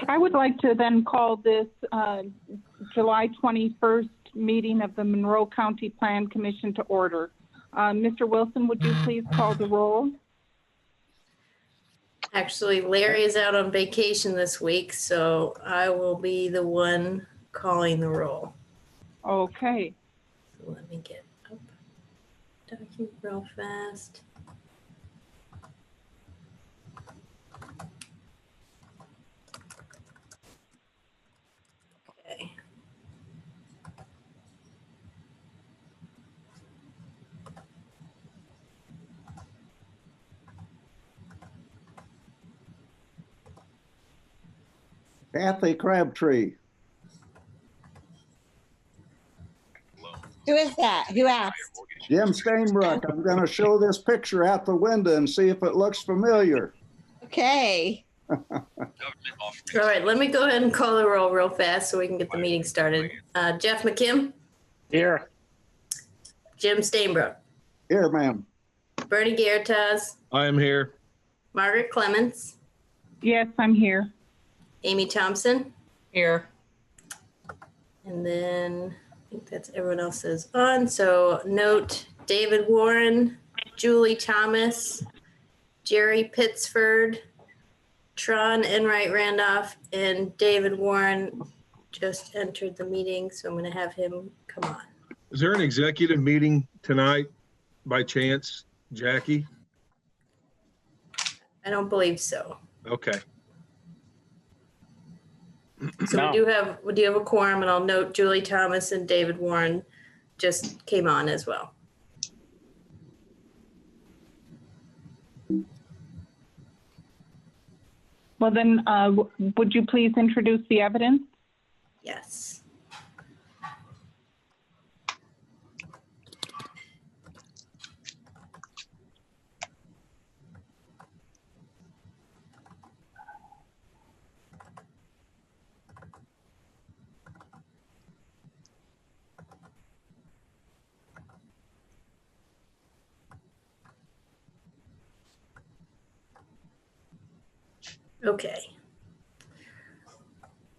I would like to then call this July 21st meeting of the Monroe County Plan Commission to order. Mr. Wilson, would you please call the roll? Actually, Larry is out on vacation this week, so I will be the one calling the roll. Okay. So let me get up document real fast. Okay. Kathy Crabtree. Who is that? Who asked? Jim Stainbrook. I'm going to show this picture out the window and see if it looks familiar. Okay. All right, let me go ahead and call the roll real fast so we can get the meeting started. Jeff McKim? Here. Jim Stainbrook? Here, ma'am. Bernie Garitas? I am here. Margaret Clements? Yes, I'm here. Amy Thompson? Here. And then I think that's everyone else is on. So note David Warren, Julie Thomas, Jerry Pittsford, Tron Enright Randolph, and David Warren just entered the meeting. So I'm going to have him come on. Is there an executive meeting tonight by chance, Jackie? I don't believe so. Okay. So No. we do have a quorum, and I'll note Julie Thomas and David Warren just came on as well. Well, then, would you please introduce the evidence? Yes. Okay.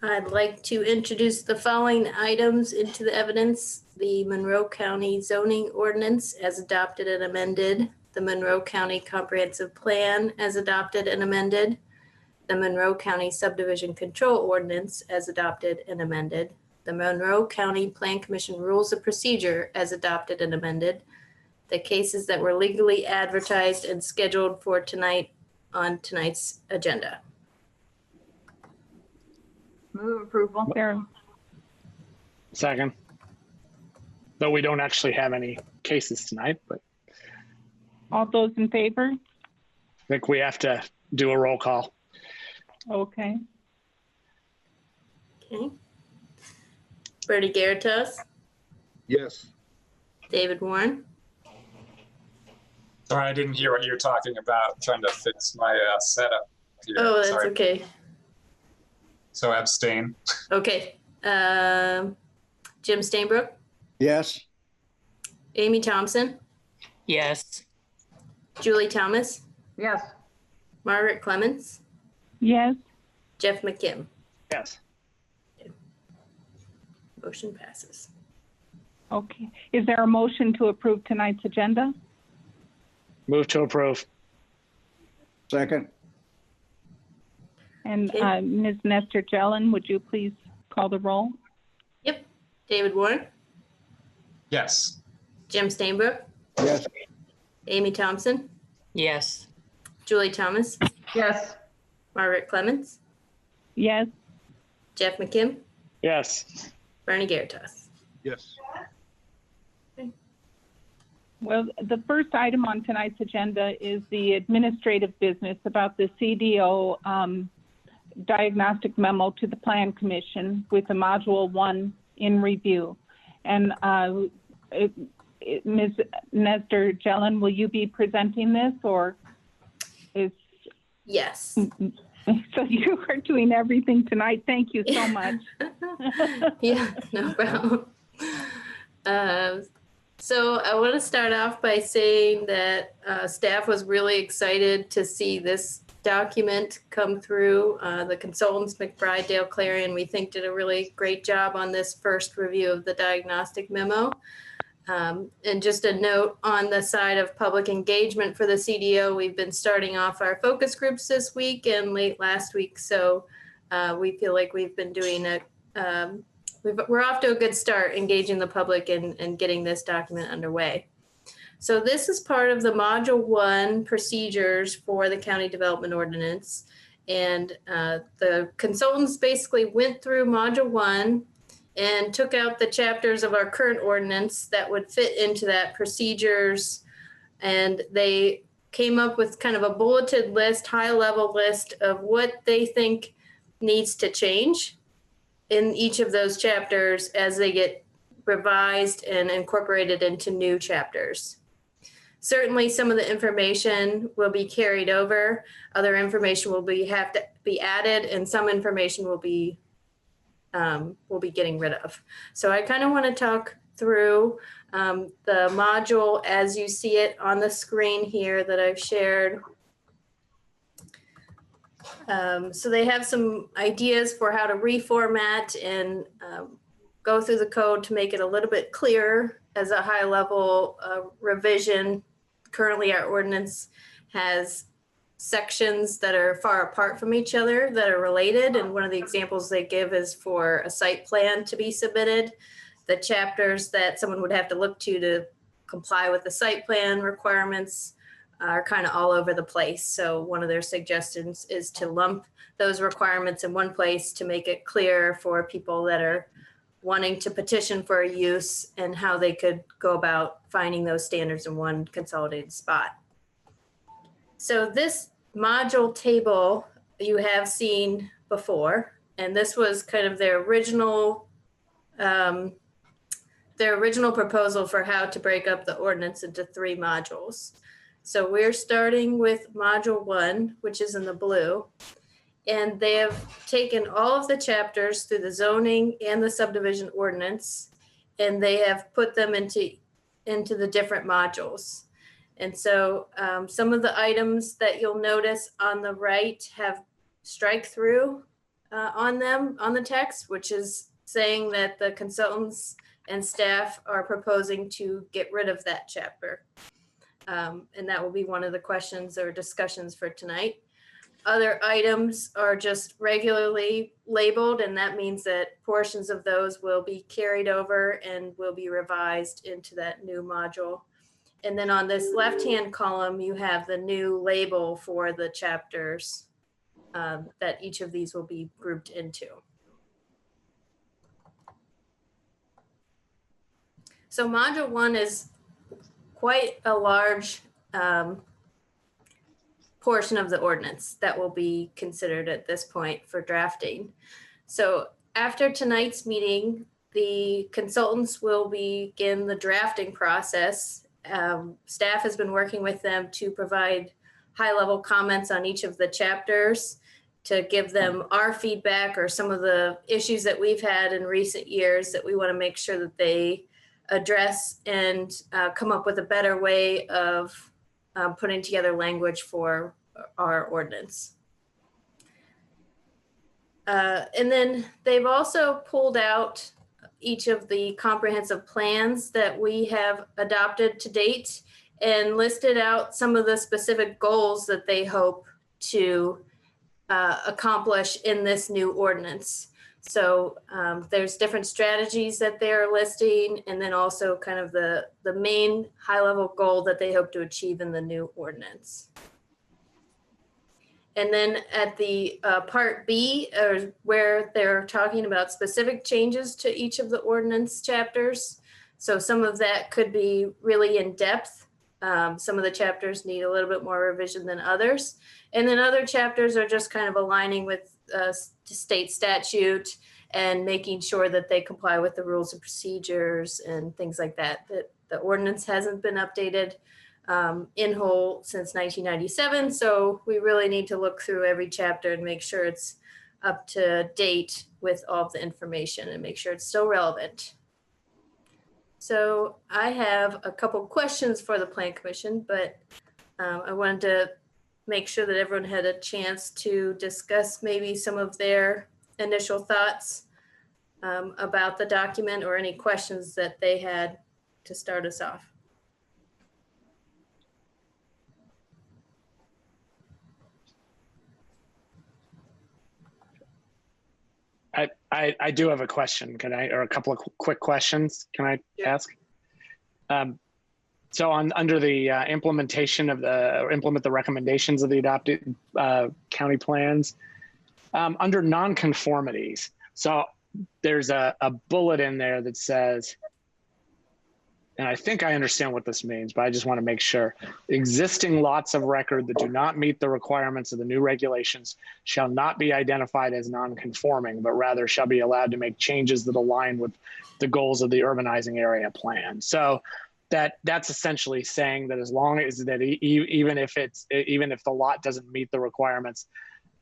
I'd like to introduce the following items into the evidence. The Monroe County zoning ordinance as adopted and amended, the Monroe County Comprehensive Plan as adopted and amended, the Monroe County Subdivision Control Ordinance as adopted and amended, the Monroe County Plan Commission Rules of Procedure as adopted and amended, the cases that were legally advertised and scheduled for tonight on tonight's agenda. Move approval. Sarah. Second. Though we don't actually have any cases tonight, but All those in favor? I think we have to do a roll call. Okay. Okay. Bernie Garitas, Yes. David Warren, Sorry, I didn't hear what you were talking about. Trying to fix my setup here. oh, that's Sorry. okay. So abstain. Okay. Jim Stainbrook, Yes. Amy Thompson, Yes. Julie Thomas, Yes. Margaret Clements, Yes. Jeff McKim. Yes. Motion passes. Okay. Is there a motion to approve tonight's agenda? Move to approve. Second. And Okay. Ms. Nestor Jelen, would you please call the roll? Yep. David Warren, Yes. Jim Stainbrook, Yes. Amy Thompson, Yes. Julie Thomas, Yes. Margaret Clements, Yes. Jeff McKim, Yes. Bernie Garitas. Yes. Well, the first item on tonight's agenda is the administrative business about the CDO diagnostic memo to the Plan Commission with the Module 1 in review. And Ms. Nestor Jelen, will you be presenting this, or is... Yes. So you are doing everything tonight. Thank you so much. Yeah, no problem. So I want to start off by saying that staff was really excited to see this document come through. The consultants, McBride, Dale Clarion, we think did a really great job on this first review of the diagnostic memo. And just a note on the side of public engagement for the CDO, we've been starting off our focus groups this week and late last week. So we feel like we've been doing we're off to a good start engaging the public and getting this document underway. So this is part of the Module 1 procedures for the County Development Ordinance. And the consultants basically went through Module 1 and took out the chapters of our current ordinance that would fit into that procedures. And they came up with kind of a bulleted list, high-level list of what they think needs to change in each of those chapters as they get revised and incorporated into new chapters. Certainly some of the information will be carried over, other information will have to be added, and some information will be getting rid of. So I kind of want to talk through the module as you see it on the screen here that I've shared. So they have some ideas for how to reformat and go through the code to make it a little bit clearer as a high level revision. Currently our ordinance has sections that are far apart from each other that are related. And one of the examples they give is for a site plan to be submitted. The chapters that someone would have to look to comply with the site plan requirements are kind of all over the place. So one of their suggestions is to lump those requirements in one place to make it clear for people that are wanting to petition for a use and how they could go about finding those standards in one consolidated spot. So this module table you have seen before, and this was kind of their original proposal for how to break up the ordinance into 3 modules. So we're starting with module 1, which is in the blue, and they have taken all of the chapters through the zoning and the subdivision ordinance, and they have put them into the different modules. And so some of the items that you'll notice on the right have strike through on them on the text, which is saying that the consultants and staff are proposing to get rid of that chapter. And that will be one of the questions or discussions for tonight. Other items are just regularly labeled, and that means that portions of those will be carried over and will be revised into that new module. And then on this left-hand column, you have the new label for the chapters that each of these will be grouped into. So module 1 is quite a large portion of the ordinance that will be considered at this point for drafting. So after tonight's meeting, the consultants will begin the drafting process. Staff has been working with them to provide high-level comments on each of the chapters to give them our feedback or some of the issues that we've had in recent years that we want to make sure that they address and come up with a better way of putting together language for our ordinance. And then they've also pulled out each of the comprehensive plans that we have adopted to date and listed out some of the specific goals that they hope to accomplish in this new ordinance. So there's different strategies that they're listing, and then also kind of the main high-level goal that they hope to achieve in the new ordinance. And then at the part B, where they're talking about specific changes to each of the ordinance chapters. So some of that could be really in depth. Some of the chapters need a little bit more revision than others. And then other chapters are just kind of aligning with state statute and making sure that they comply with the rules and procedures and things like that. That the ordinance hasn't been updated in whole since 1997. So we really need to look through every chapter and make sure it's up to date with all of the information and make sure it's still relevant. So I have a couple questions for the Plan Commission, but I wanted to make sure that everyone had a chance to discuss maybe some of their initial thoughts about the document or any questions that they had to start us off. I do have a question. Can I, or a couple of quick questions? Can I ask? So under the implementation of implement the recommendations of the adopted county plans, under nonconformities. So there's a bullet in there that says, and I think I understand what this means, but I just want to make sure. Existing lots of record that do not meet the requirements of the new regulations shall not be identified as non-conforming, but rather shall be allowed to make changes that align with the goals of the urbanizing area plan. So that's essentially saying that as long as that even if the lot doesn't meet the requirements,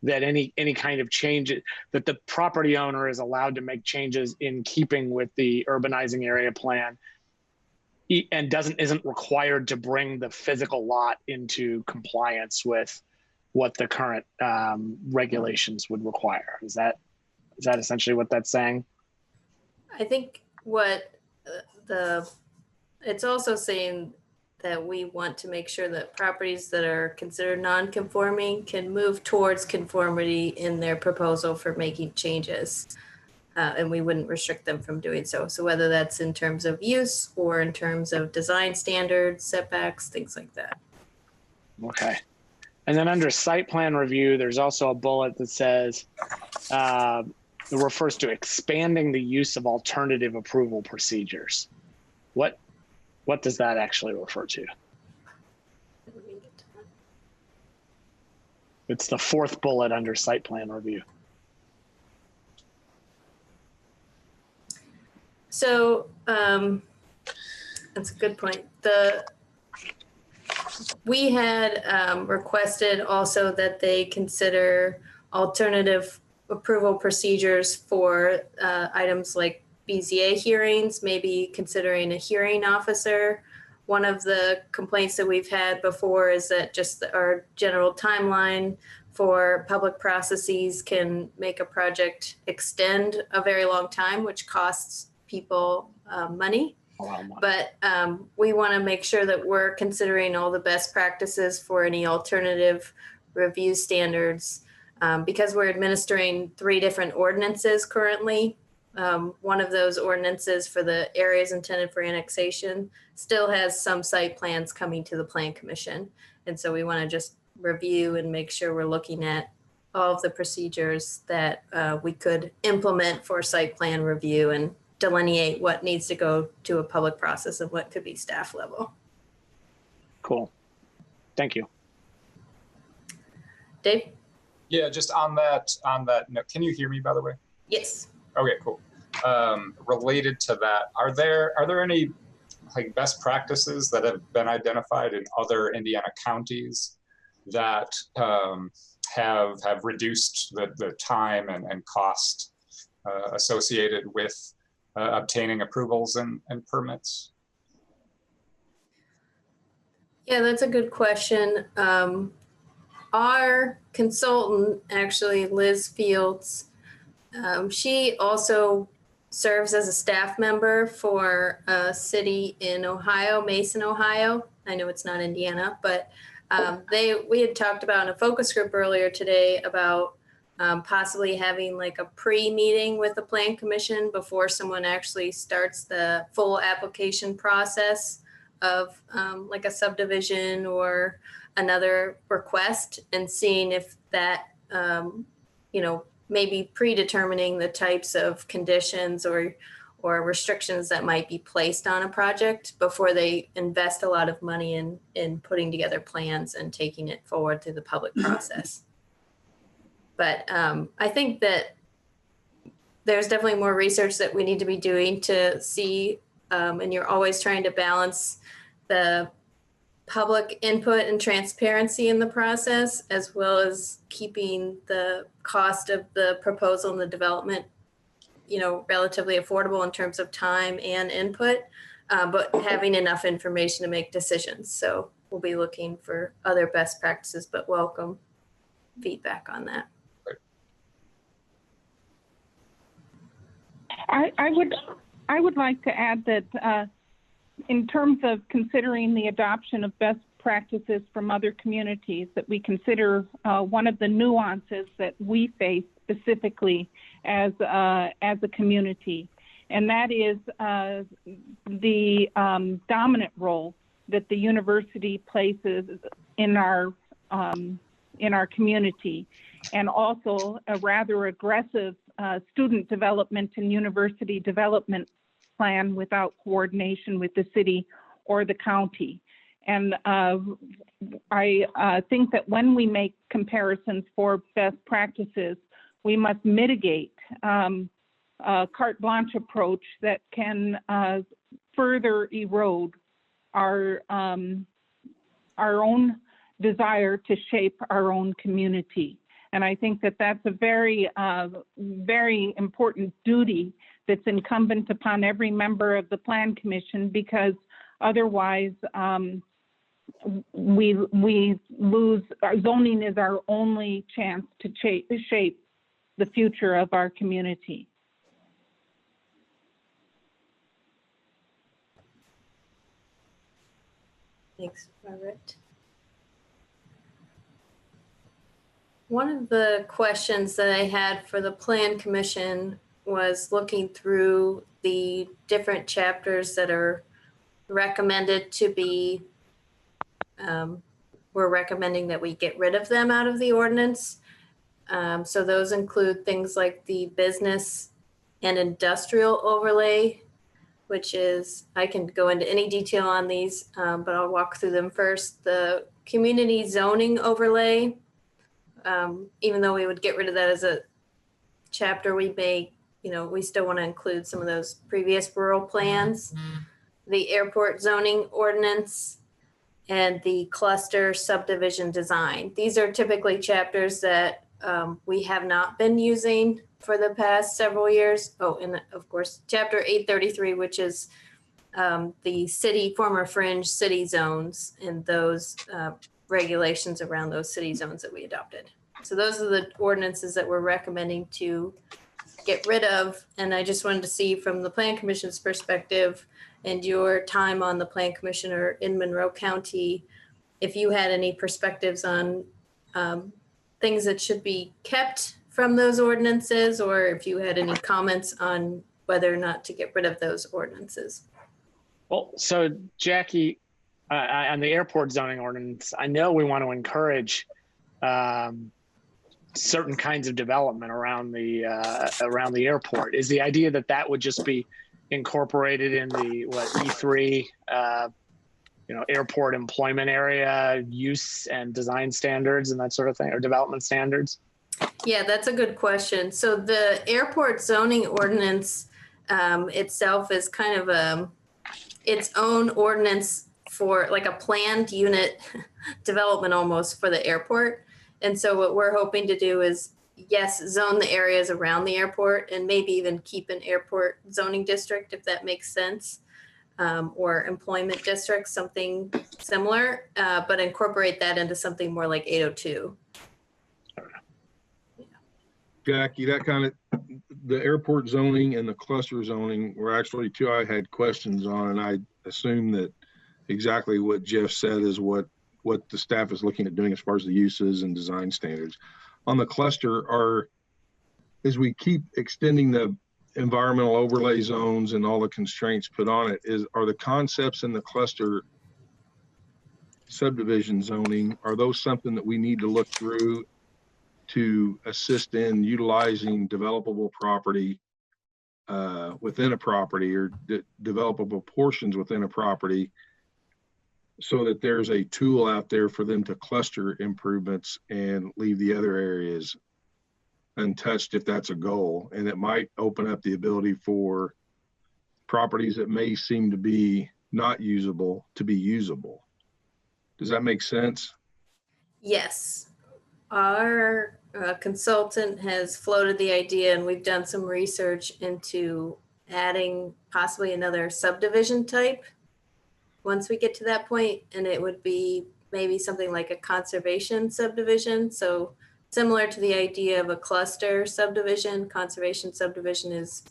that any kind of change, that the property owner is allowed to make changes in keeping with the urbanizing area plan, and isn't required to bring the physical lot into compliance with what the current regulations would require. Is that essentially what that's saying? I think what it's also saying that we want to make sure that properties that are considered non-conforming can move towards conformity in their proposal for making changes. And we wouldn't restrict them from doing so. So whether that's in terms of use or in terms of design standards, setbacks, things like that. Okay. And then under site plan review, there's also a bullet that says, it refers to expanding the use of alternative approval procedures. What does that actually refer to? It's the fourth bullet under site plan review. So that's a good point. We had requested also that they consider alternative approval procedures for items like BZA hearings, maybe considering a hearing officer. One of the complaints that we've had before is that just our general timeline for public processes can make a project extend a very long time, which costs people money. But we want to make sure that we're considering all the best practices for any alternative review standards. Because we're administering 3 different ordinances currently, one of those ordinances for the areas intended for annexation still has some site plans coming to the Plan Commission. And so we want to just review and make sure we're looking at all of the procedures that we could implement for site plan review and delineate what needs to go to a public process and what could be staff level. Cool. Thank you. Dave? Yeah, just on that note, can you hear me, by the way? Yes. Okay, cool. Related to that, are there any like best practices that have been identified in other Indiana counties that have reduced the time and cost associated with obtaining approvals and permits? Yeah, that's a good question. Our consultant, actually, Liz Fields, she also serves as a staff member for a city in Ohio, Mason, Ohio. I know it's not Indiana, but we had talked about in a focus group earlier today about possibly having like a pre-meeting with the Plan Commission before someone actually starts the full application process of like a subdivision or another request, and seeing if that, maybe predetermining the types of conditions or restrictions that might be placed on a project before they invest a lot of money in putting together plans and taking it forward through the public process. But I think that there's definitely more research that we need to be doing to see, and you're always trying to balance the public input and transparency in the process, as well as keeping the cost of the proposal and the development, relatively affordable in terms of time and input, but having enough information to make decisions. So we'll be looking for other best practices, but welcome feedback on that. I would like to add that in terms of considering the adoption of best practices from other communities, that we consider one of the nuances that we face specifically as a community, and that is the dominant role that the university places in our community, and also a rather aggressive student development and university development plan without coordination with the city or the county. And I think that when we make comparisons for best practices, we must mitigate a carte blanche approach that can further erode our own desire to shape our own community. And I think that that's a very, very important duty that's incumbent upon every member of the Plan Commission, because otherwise we lose, our zoning is our only chance to shape the future of our community. Thanks, Margaret. One of the questions that I had for the Plan Commission was looking through the different chapters that are recommended to be, we're recommending that we get rid of them out of the ordinance. So those include things like the business and industrial overlay, which is, I can go into any detail on these, but I'll walk through them first. The community zoning overlay, even though we would get rid of that as a chapter, we may, we still want to include some of those previous rural plans, the airport zoning ordinance, and the cluster subdivision design. These are typically chapters that we have not been using for the past several years. Oh, and of course, chapter 833, which is the former fringe city zones and those regulations around those city zones that we adopted. So those are the ordinances that we're recommending to get rid of. And I just wanted to see from the Plan Commission's perspective and your time on the Plan Commission or in Monroe County, if you had any perspectives on things that should be kept from those ordinances, or if you had any comments on whether or not to get rid of those ordinances. Well, so Jackie, on the airport zoning ordinance, I know we want to encourage certain kinds of development around the airport. Is the idea that that would just be incorporated in the E3 airport employment area use and design standards and that sort of thing, or development standards? Yeah, that's a good question. So the airport zoning ordinance itself is kind of its own ordinance for like a planned unit development almost for the airport. And so what we're hoping to do is, yes, zone the areas around the airport and maybe even keep an airport zoning district if that makes sense, or employment district, something similar, but incorporate that into something more like 802. Jackie, the airport zoning and the cluster zoning were actually two I had questions on, and I assume that exactly what Jeff said is what the staff is looking at doing as far as the uses and design standards. On the cluster, as we keep extending the environmental overlay zones and all the constraints put on it, are the concepts in the cluster subdivision zoning, are those something that we need to look through to assist in utilizing developable property within a property, or developable portions within a property, so that there's a tool out there for them to cluster improvements and leave the other areas untouched if that's a goal? And it might open up the ability for properties that may seem to be not usable to be usable. Does that make sense? Yes. Our consultant has floated the idea, and we've done some research into adding possibly another subdivision type once we get to that point, and it would be maybe something like a conservation subdivision. So similar to the idea of a cluster subdivision, conservation subdivision is,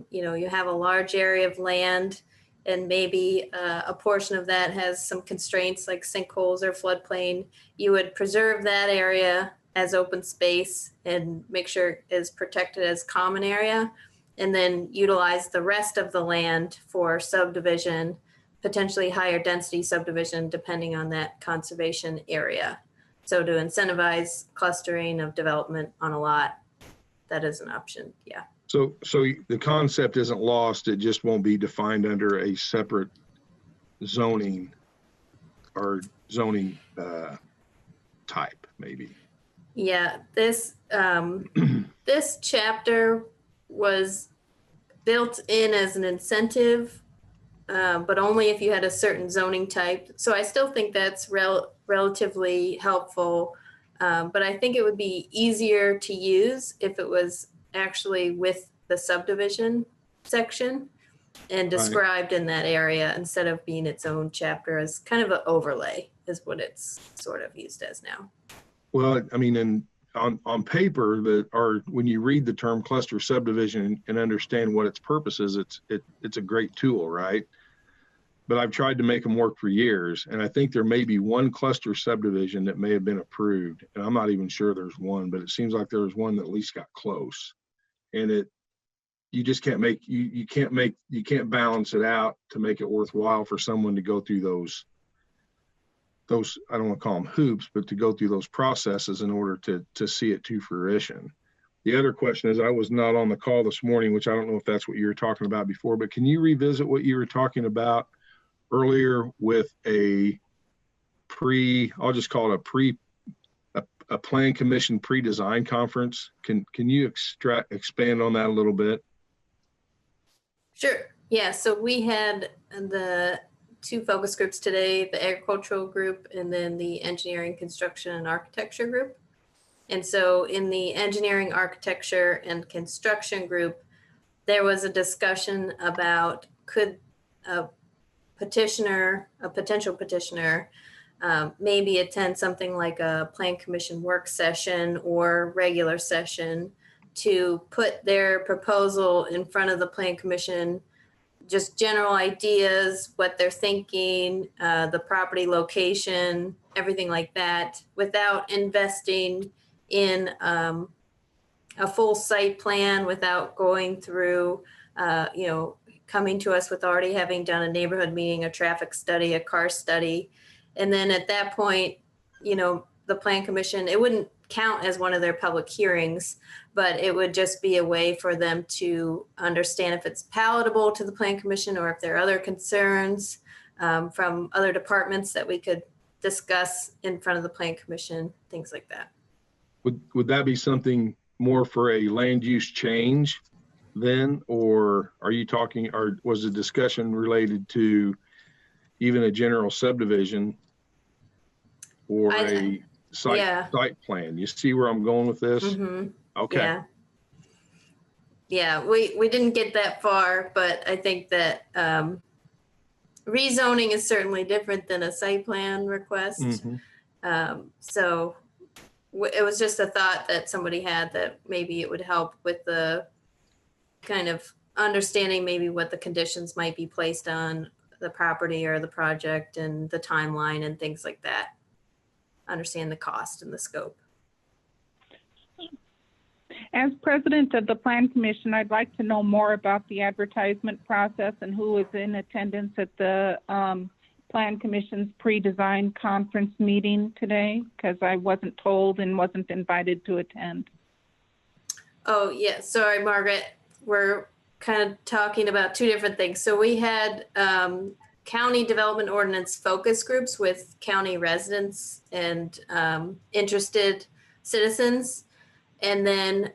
you have a large area of land and maybe a portion of that has some constraints like sinkholes or floodplain. You would preserve that area as open space and make sure it is protected as common area, and then utilize the rest of the land for subdivision, potentially higher density subdivision, depending on that conservation area. So to incentivize clustering of development on a lot, that is an option, yeah. So the concept isn't lost, it just won't be defined under a separate zoning or zoning type, maybe. Yeah, this this chapter was built in as an incentive, but only if you had a certain zoning type. So I still think that's relatively helpful, but I think it would be easier to use if it was actually with the subdivision section and described in that area instead of being its own chapter as kind of an overlay is what it's sort of used as now. Well, I mean, on paper, or when you read the term cluster subdivision and understand what its purpose is, it's a great tool, right? But I've tried to make them work for years, and I think there may be one cluster subdivision that may have been approved, and I'm not even sure there's one, but it seems like there was one that at least got close. And you just can't make you can't balance it out to make it worthwhile for someone to go through those I don't want to call them hoops, but to go through those processes in order to see it to fruition. The other question is, I was not on the call this morning, which I don't know if that's what you were talking about before, but can you revisit what you were talking about earlier with I'll just call it a plan commission pre-design conference? Can you expand on that a little bit? Sure. Yeah. So we had the two focus groups today, the agricultural group and then the engineering, construction, and architecture group. And so in the engineering, architecture, and construction group, there was a discussion about could a potential petitioner, maybe attend something like a plan commission work session or regular session to put their proposal in front of the plan commission, just general ideas, what they're thinking, the property location, everything like that, without investing in a full site plan, without going through, coming to us with already having done a neighborhood meeting, a traffic study, a car study. And then at that point, the plan commission, it wouldn't count as one of their public hearings, but it would just be a way for them to understand if it's palatable to the plan commission or if there are other concerns from other departments that we could discuss in front of the plan commission, things like that. Would that be something more for a land use change then, or are you talking, or was the discussion related to even a general subdivision or a site plan? You see where I'm going with this? Mm-hmm. Okay. Yeah, we didn't get that far, but I think that rezoning is certainly different than a site plan request. Mm-hmm. So it was just a thought that somebody had that maybe it would help with the kind of understanding maybe what the conditions might be placed on the property or the project and the timeline and things like that. Understand the cost and the scope. As president of the Plan Commission, I'd like to know more about the advertisement process and who was in attendance at the Plan Commission's pre-design conference meeting today, because I wasn't told and wasn't invited to attend. Oh, yeah. Sorry, Margaret. We're kind of talking about two different things. So we had county development ordinance focus groups with county residents and interested citizens. And then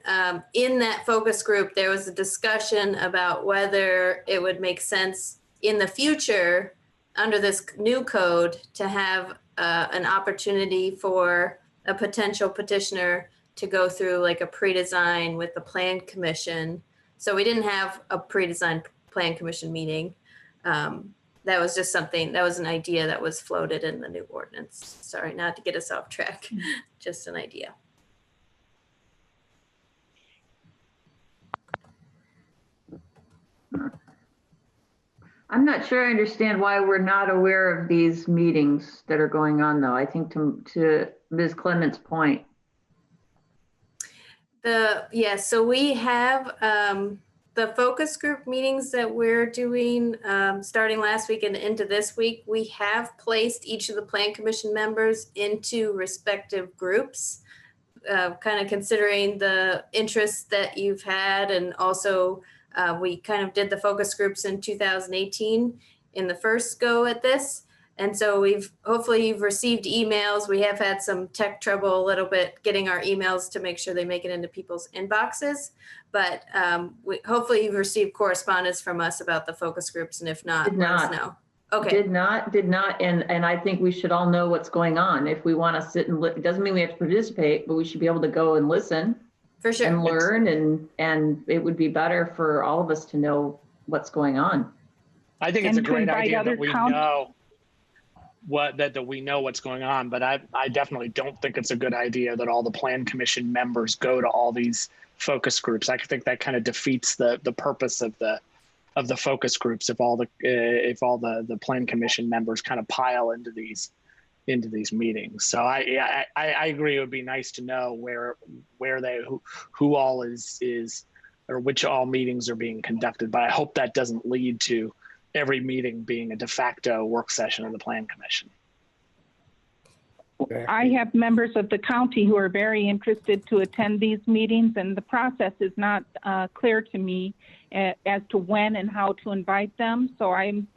in that focus group, there was a discussion about whether it would make sense in the future under this new code to have an opportunity for a potential petitioner to go through like a pre-design with the plan commission. So we didn't have a pre-design plan commission meeting, that was just something, that was an idea that was floated in the new ordinance. Sorry, not to get us off track, just an idea. I'm not sure I understand why we're not aware of these meetings that are going on, though. I think to Ms. Clement's point. So we have the focus group meetings that we're doing starting last week and into this week. We have placed each of the Plan Commission members into respective groups, kind of considering the interests that you've had, and also we kind of did the focus groups in 2018 in the first go at this. And so hopefully you've received emails. We have had some tech trouble a little bit getting our emails to make sure they make it into people's inboxes. But hopefully you've received correspondence from us about the focus groups. And if not, let us know. Okay. Did not. And I think we should all know what's going on. If we want to sit and it doesn't mean we have to participate, but we should be able to go and listen. For sure. And learn, and it would be better for all of us to know what's going on. I think it's a great idea that we know that we know what's going on, but I definitely don't think it's a good idea that all the Plan Commission members go to all these focus groups. I think that kind of defeats the purpose of the focus groups if all the Plan Commission members kind of pile into these meetings. So I agree. It would be nice to know who all is or which all meetings are being conducted. But I hope that doesn't lead to every meeting being a de facto work session of the Plan Commission. I have members of the county who are very interested to attend these meetings, and the process is not clear to me as to when and how to invite them. So I'm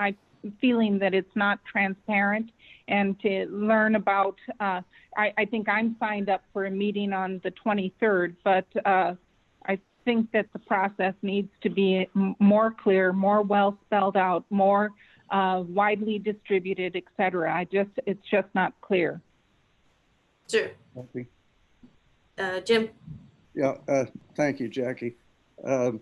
feeling that it's not transparent. And to learn about, I think I'm signed up for a meeting on the 23rd, but I think that the process needs to be more clear, more well spelled out, more widely distributed, et cetera. It's just not clear. Sure. Jim. Yeah, thank you, Jackie. I'm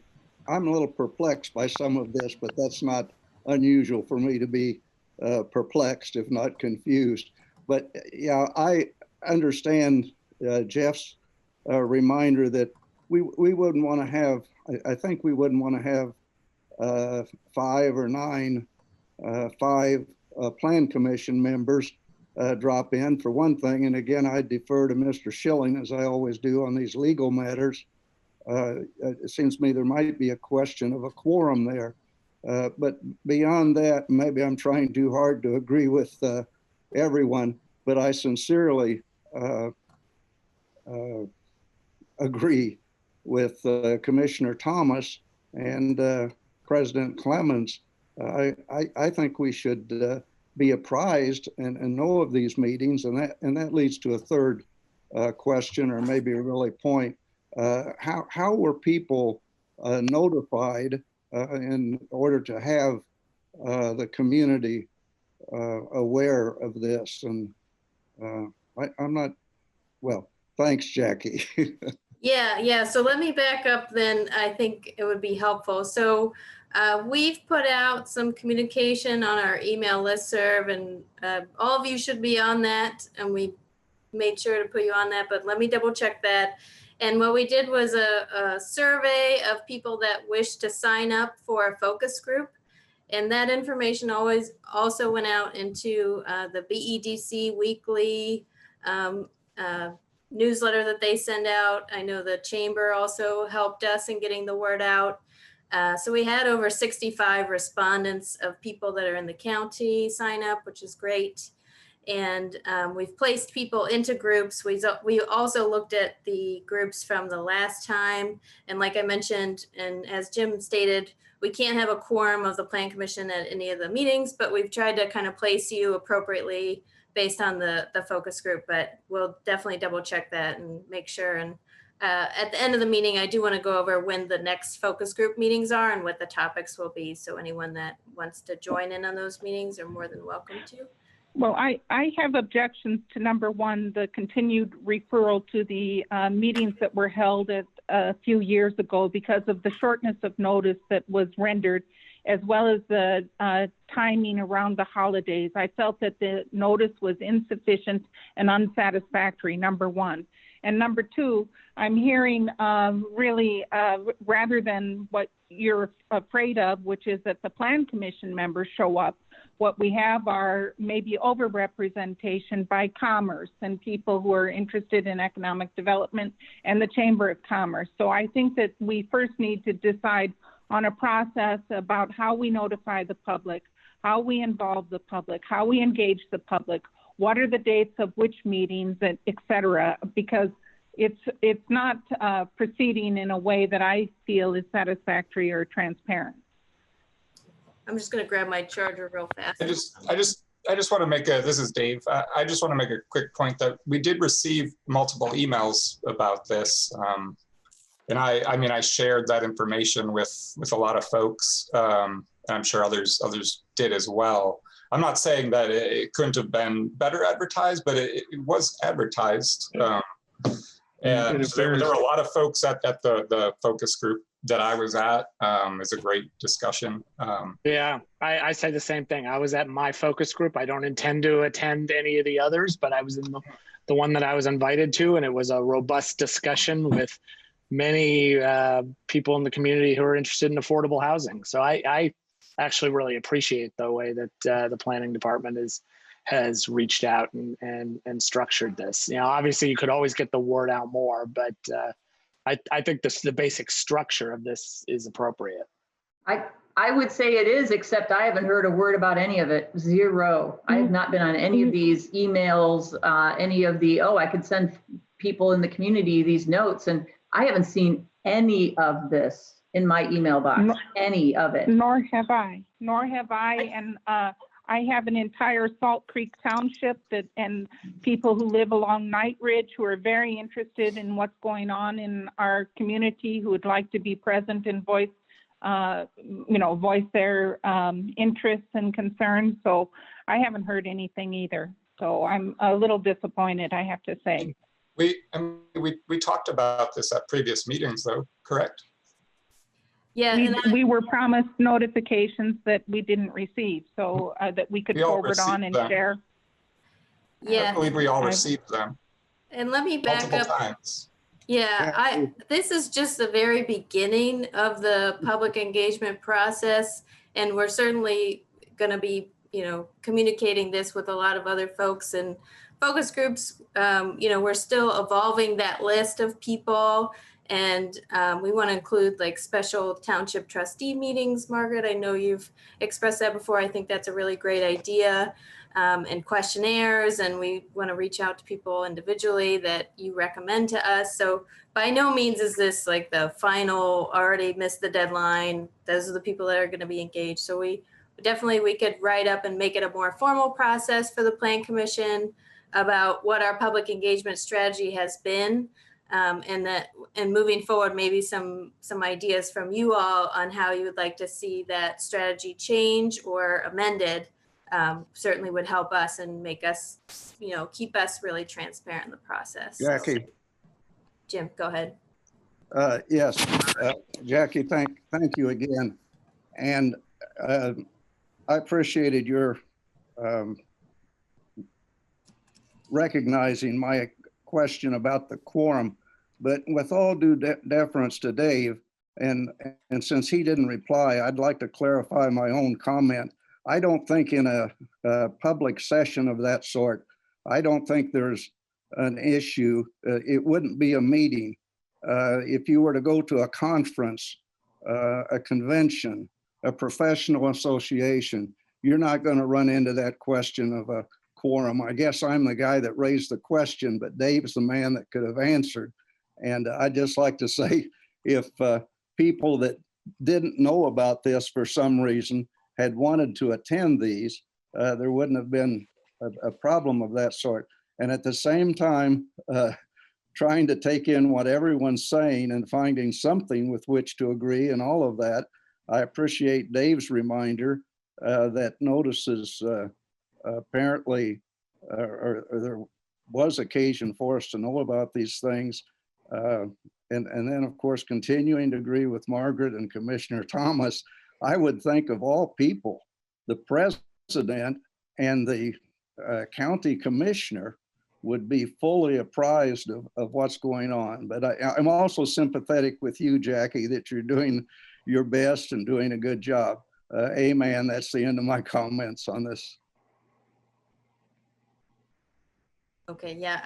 a little perplexed by some of this, but that's not unusual for me to be perplexed, if not confused. But yeah, I understand Jeff's reminder that we wouldn't want to have, I think we wouldn't want to have 5 or 9, 5 Plan Commission members drop in for one thing. And again, I defer to Mr. Schilling, as I always do on these legal matters. It seems to me there might be a question of a quorum there. But beyond that, maybe I'm trying too hard to agree with everyone, but I sincerely agree with Commissioner Thomas and President Clemens. I think we should be apprised and know of these meetings, and that leads to a third question, or maybe a really point. How were people notified in order to have the community aware of this? And I'm not, well, thanks, Jackie. Yeah. So let me back up then. I think it would be helpful. So we've put out some communication on our email listserv, and all of you should be on that. And we made sure to put you on that, but let me double check that. And what we did was a survey of people that wish to sign up for a focus group. And that information also went out into the BEDC weekly newsletter that they send out. I know the chamber also helped us in getting the word out. So we had over 65 respondents of people that are in the county sign up, which is great. And we've placed people into groups. We also looked at the groups from the last time. And like I mentioned, and as Jim stated, we can't have a quorum of the Plan Commission at any of the meetings, but we've tried to kind of place you appropriately based on the focus group. But we'll definitely double check that and make sure. And at the end of the meeting, I do want to go over when the next focus group meetings are and what the topics will be. So anyone that wants to join in on those meetings are more than welcome to. Well, I have objections to number one, the continued referral to the meetings that were held a few years ago because of the shortness of notice that was rendered as well as the timing around the holidays. I felt that the notice was insufficient and unsatisfactory, number one. And number two, I'm hearing really, rather than what you're afraid of, which is that the Plan Commission members show up, what we have are maybe overrepresentation by commerce and people who are interested in economic development and the Chamber of Commerce. So I think that we first need to decide on a process about how we notify the public, how we involve the public, how we engage the public, what are the dates of which meetings, et cetera, because it's not proceeding in a way that I feel is satisfactory or transparent. I'm just gonna grab my charger real fast. I just want to make this is Dave. I just want to make a quick point that we did receive multiple emails about this. And I mean, I shared that information with a lot of folks. And I'm sure others did as well. I'm not saying that it couldn't have been better advertised, but it was advertised. And there were a lot of folks at the focus group that I was at. It's a great discussion. Yeah, I say the same thing. I was at my focus group. I don't intend to attend any of the others, but I was in the one that I was invited to, and it was a robust discussion with many people in the community who are interested in affordable housing. So I actually really appreciate the way that the planning department has reached out and structured this. You know, obviously you could always get the word out more, but I think the basic structure of this is appropriate. I would say it is, except I haven't heard a word about any of it. Zero. I have not been on any of these emails, any of the, I could send people in the community these notes, and I haven't seen any of this in my email box, any of it. Nor have I. And I have an entire Salt Creek Township and people who live along Night Ridge who are very interested in what's going on in our community, who would like to be present and voice their interests and concerns. So I haven't heard anything either. So I'm a little disappointed, I have to say. We talked about this at previous meetings, though, correct? Yeah, we were promised notifications that we didn't receive, so that we could forward on and share. Yeah, I believe we all received them. And let me back multiple up. Times. Yeah, this is just the very beginning of the public engagement process, and we're certainly going to be, communicating this with a lot of other folks and focus groups. We're still evolving that list of people, and we want to include like special township trustee meetings. Margaret, I know you've expressed that before. I think that's a really great idea. And questionnaires, and we want to reach out to people individually that you recommend to us. So by no means is this like the final, already missed the deadline. Those are the people that are going to be engaged. So we could write up and make it a more formal process for the Plan Commission about what our public engagement strategy has been, and moving forward, maybe some ideas from you all on how you would like to see that strategy change or amended. Certainly would help us and make us, keep us really transparent in the process. Jackie. Jim, go ahead. Yes, Jackie, thank you again. And I appreciated your recognizing my question about the quorum, but with all due deference to Dave, and since he didn't reply, I'd like to clarify my own comment. I don't think in a public session of that sort, I don't think there's an issue. It wouldn't be a meeting. If you were to go to a conference, a convention, a professional association, you're not going to run into that question of a quorum. I guess I'm the guy that raised the question, but Dave's the man that could have answered. And I'd just like to say, if people that didn't know about this for some reason had wanted to attend these, there wouldn't have been a problem of that sort. And at the same time, trying to take in what everyone's saying and finding something with which to agree and all of that, I appreciate Dave's reminder that notices apparently, or there was occasion for us to know about these things. And then, of course, continuing to agree with Margaret and Commissioner Thomas, I would think of all people, the president and the county commissioner would be fully apprised of what's going on. But I'm also sympathetic with you, Jackie, that you're doing your best and doing a good job. Amen. That's the end of my comments on this. Okay, yeah,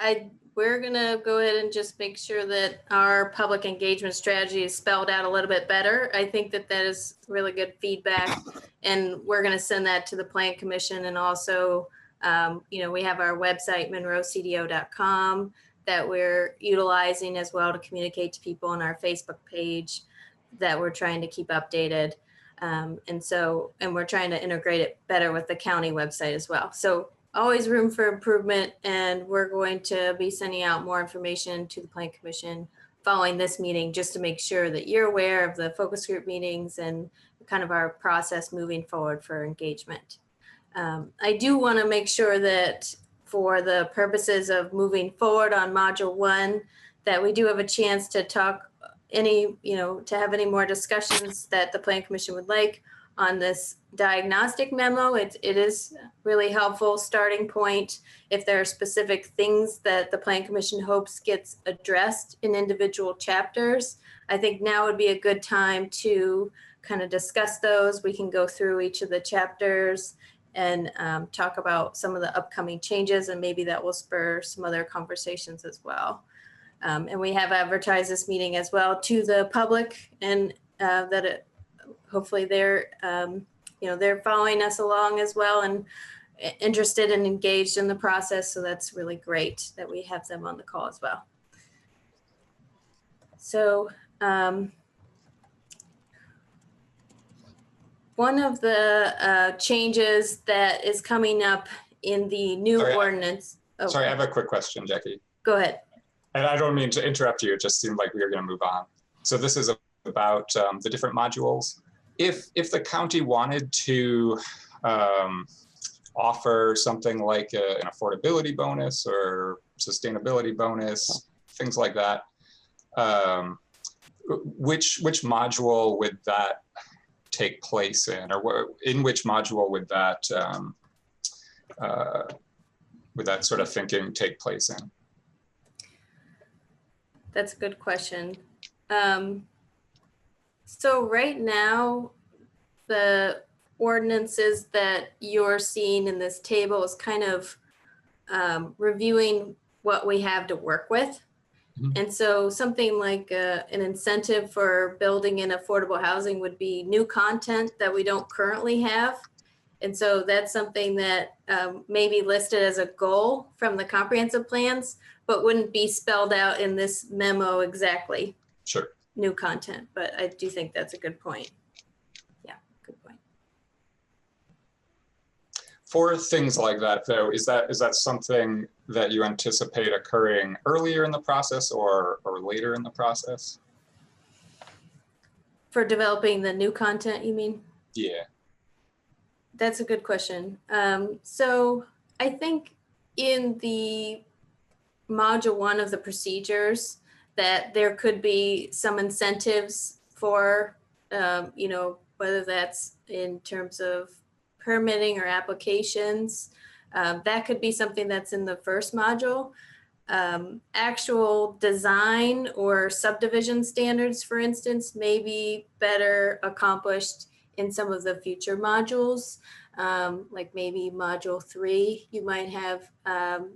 we're gonna go ahead and just make sure that our public engagement strategy is spelled out a little bit better. I think that that is really good feedback, and we're gonna send that to the Plan Commission, and also, you know, we have our website, monroecdo.com, that we're utilizing as well to communicate to people on our Facebook page that we're trying to keep updated. And we're trying to integrate it better with the county website as well. So always room for improvement, and we're going to be sending out more information to the Plan Commission following this meeting, just to make sure that you're aware of the focus group meetings and kind of our process moving forward for engagement. I do want to make sure that for the purposes of moving forward on Module 1, that we do have a chance to talk to have any more discussions that the Plan Commission would like on this diagnostic memo. It is really helpful starting point if there are specific things that the Plan Commission hopes gets addressed in individual chapters. I think now would be a good time to kind of discuss those. We can go through each of the chapters and talk about some of the upcoming changes, and maybe that will spur some other conversations as well. And we have advertised this meeting as well to the public, and hopefully they're following us along as well and interested and engaged in the process. So that's really great that we have them on the call as well. So one of the changes that is coming up in the new ordinance. Sorry, I have a quick question, Jackie. Go ahead. And I don't mean to interrupt you. It just seemed like we were going to move on. So this is about the different modules. If the county wanted to offer something like an affordability bonus or sustainability bonus, things like that, which module would that take place in, or in which module would that sort of thinking take place in? That's a good question. So right now, the ordinances that you're seeing in this table is kind of reviewing what we have to work with. Mm-hmm. And so something like an incentive for building in affordable housing would be new content that we don't currently have. And so that's something that may be listed as a goal from the comprehensive plans, but wouldn't be spelled out in this memo exactly. Sure. New content, but I do think that's a good point. Yeah, good point. For things like that, though, is that something that you anticipate occurring earlier in the process or later in the process? For developing the new content, you mean? Yeah. That's a good question. So I think in the module 1 of the procedures that there could be some incentives for, whether that's in terms of permitting or applications. That could be something that's in the first module. Actual design or subdivision standards, for instance, may be better accomplished in some of the future modules. Like maybe module 3, you might have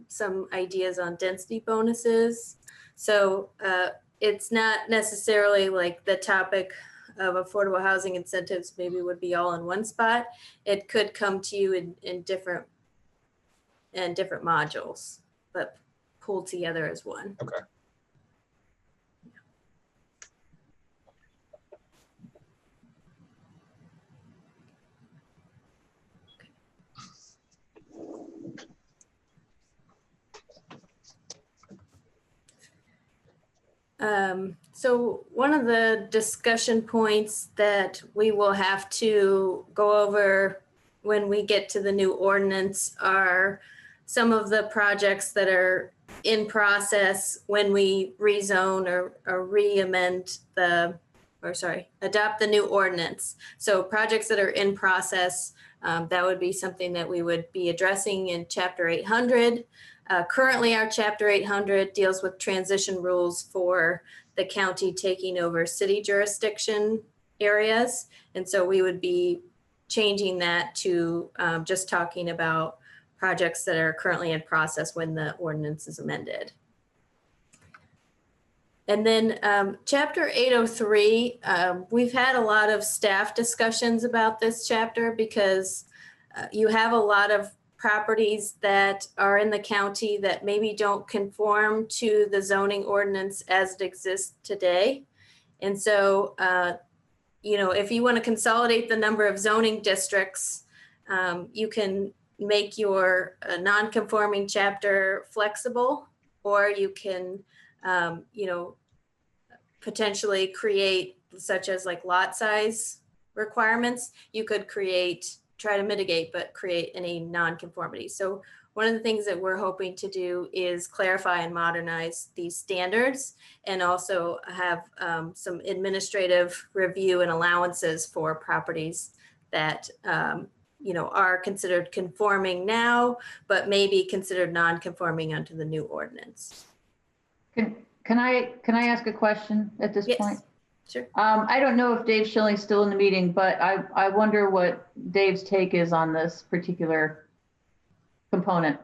some ideas on density bonuses. So it's not necessarily like the topic of affordable housing incentives maybe would be all in one spot. It could come to you in different modules, but pulled together as one. Okay. So one of the discussion points that we will have to go over when we get to the new ordinance are some of the projects that are in process when we rezone or re-amend the adopt the new ordinance. So projects that are in process, that would be something that we would be addressing in Chapter 800. Currently, our Chapter 800 deals with transition rules for the county taking over city jurisdiction areas. And so we would be changing that to just talking about projects that are currently in process when the ordinance is amended. And then Chapter 803, we've had a lot of staff discussions about this chapter because you have a lot of properties that are in the county that maybe don't conform to the zoning ordinance as it exists today. And so, if you want to consolidate the number of zoning districts, you can make your non-conforming chapter flexible, or you can, potentially create, such as like lot size requirements. You could try to mitigate, but create any non-conformity. So one of the things that we're hoping to do is clarify and modernize these standards, and also have some administrative review and allowances for properties that are considered conforming now, but may be considered non-conforming under the new ordinance. Can I ask a question at this point? Sure. I don't know if Dave Schilling's still in the meeting, but I wonder what Dave's take is on this particular component.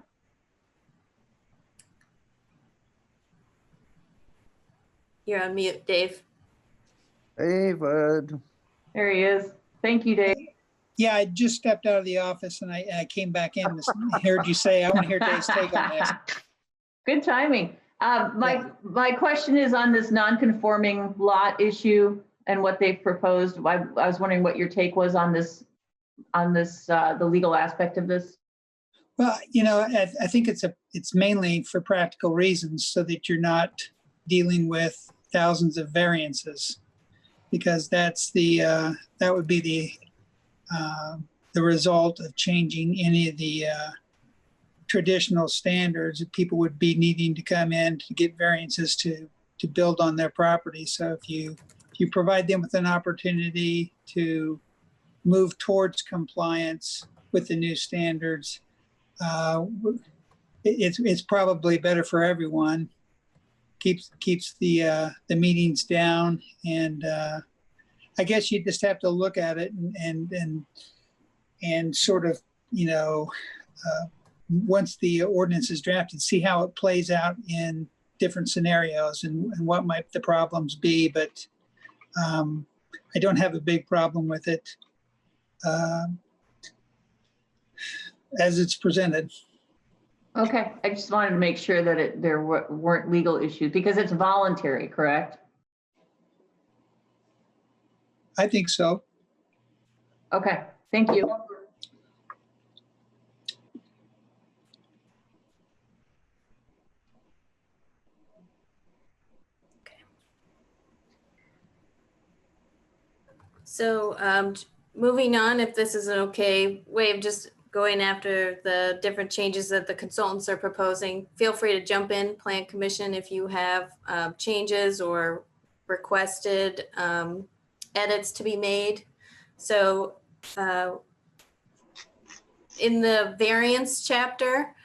You're on mute, Dave. David. There he is. Thank you, Dave. Yeah, I just stepped out of the office and I came back in and heard you say, I want to hear Dave's take on this. Good timing. My question is on this non-conforming lot issue and what they've proposed. I was wondering what your take was on this, the legal aspect of this. Well, I think it's mainly for practical reasons, so that you're not dealing with thousands of variances, because that would be the result of changing any of the traditional standards that people would be needing to come in to get variances to build on their property. So if you provide them with an opportunity to move towards compliance with the new standards, it's probably better for everyone. Keeps the meetings down, and I guess you just have to look at it and sort of once the ordinance is drafted, see how it plays out in different scenarios and what might the problems be. But I don't have a big problem with it as it's presented. Okay, I just wanted to make sure that there weren't legal issues, because it's voluntary, correct? I think so. Okay, thank you. So moving on, if this is an okay way of just going after the different changes that the consultants are proposing, feel free to jump in, Plan Commission, if you have changes or requested edits to be made. So in the variance chapter,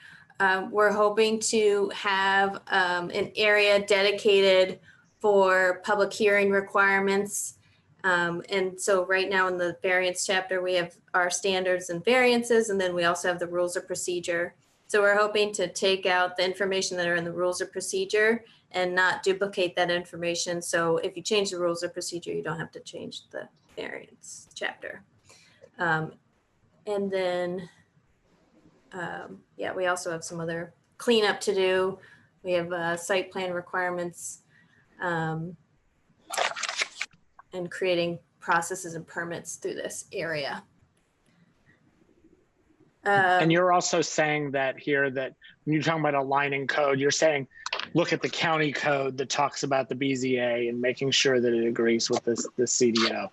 we're hoping to have an area dedicated for public hearing requirements. And so right now in the variance chapter, we have our standards and variances, and then we also have the rules of procedure. So we're hoping to take out the information that are in the rules of procedure and not duplicate that information. So if you change the rules of procedure, you don't have to change the variance chapter. And then, we also have some other cleanup to do. We have site plan requirements, and creating processes and permits through this area. And you're also saying that here, that when you're talking about aligning code, you're saying, look at the county code that talks about the BZA and making sure that it agrees with the CDO.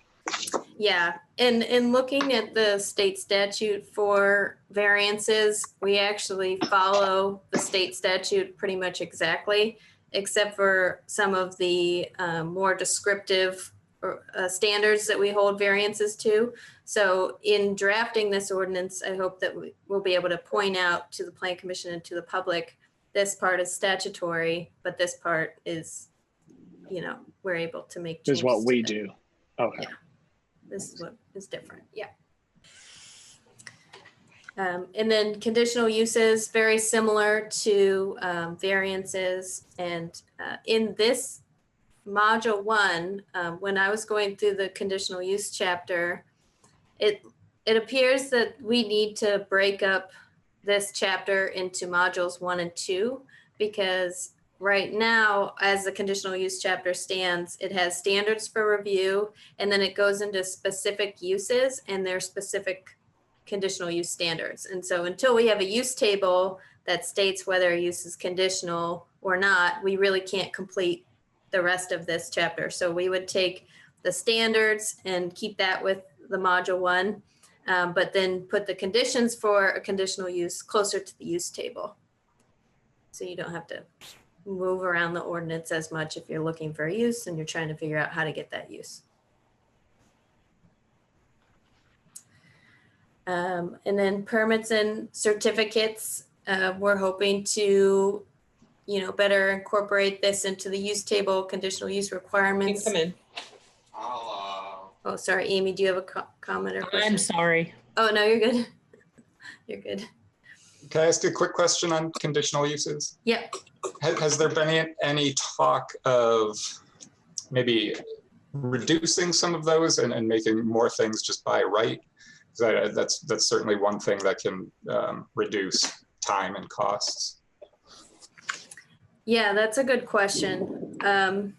Yeah, and in looking at the state statute for variances, we actually follow the state statute pretty much exactly, except for some of the more descriptive standards that we hold variances to. So in drafting this ordinance, I hope that we'll be able to point out to the Plan Commission and to the public, this part is statutory, but this part is, we're able to make Is changes what we to that. do. Okay. Yeah. This is what is different. Yeah. And then conditional uses, very similar to variances. And in this module 1, when I was going through the conditional use chapter, it appears that we need to break up this chapter into modules 1 and 2, because right now, as the conditional use chapter stands, it has standards for review, and then it goes into specific uses and their specific conditional use standards. And so until we have a use table that states whether a use is conditional or not, we really can't complete the rest of this chapter. So we would take the standards and keep that with the module 1, but then put the conditions for a conditional use closer to the use table. So you don't have to move around the ordinance as much if you're looking for a use and you're trying to figure out how to get that use. And then permits and certificates, we're hoping to, better incorporate this into the use table, conditional use requirements. Come in. Oh, sorry, Amy, do you have a comment or question? I'm sorry. Oh, no, you're good. You're good. Can I ask a quick question on conditional uses? Yep. Has there been any talk of maybe reducing some of those and making more things just by right? That's certainly one thing that can reduce time and costs. Yeah, that's a good question. I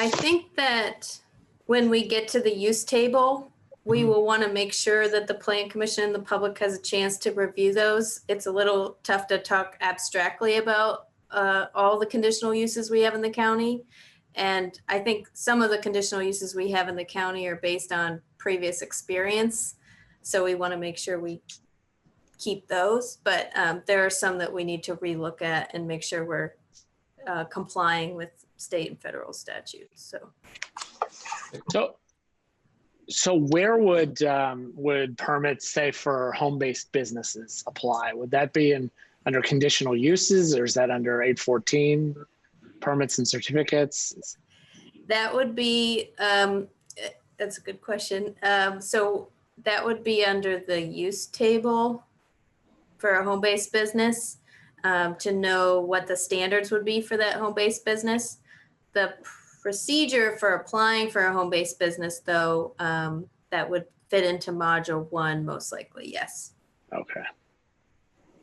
think that when we get to the use table, we will want to make sure that the Plan Commission and the public has a chance to review those. It's a little tough to talk abstractly about all the conditional uses we have in the county. And I think some of the conditional uses we have in the county are based on previous experience. So we want to make sure we keep those, but there are some that we need to relook at and make sure we're complying with state and federal statutes. So where would permits, say, for home-based businesses apply? Would that be under conditional uses, or is that under 814 permits and certificates? That would be, that's a good question. So that would be under the use table for a home-based business, to know what the standards would be for that home-based business. The procedure for applying for a home-based business, though, that would fit into module 1, most likely, yes. Okay.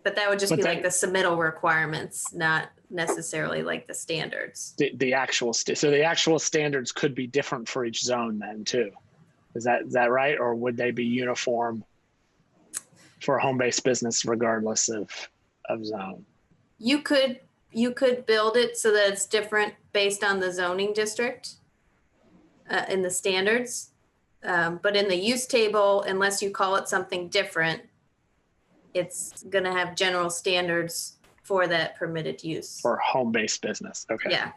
But that would just be like the submittal requirements, not necessarily like the standards. The actual standards could be different for each zone then too. Is that right? Or would they be uniform for a home-based business regardless of zone? You could build it so that it's different based on the zoning district in the standards. But in the use table, unless you call it something different, it's going to have general standards for that permitted use. For home-based business, okay. Yeah.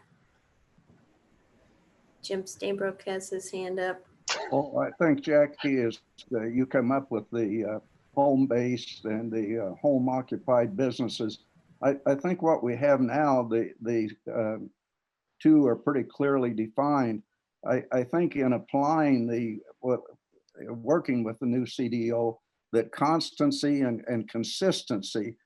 Jim Stainbrook has his hand up. Well, I think, Jackie, is you come up with the home-based and the home-occupied businesses. I think what we have now, the two are pretty clearly defined. I think in applying working with the new CDO, that constancy and consistency,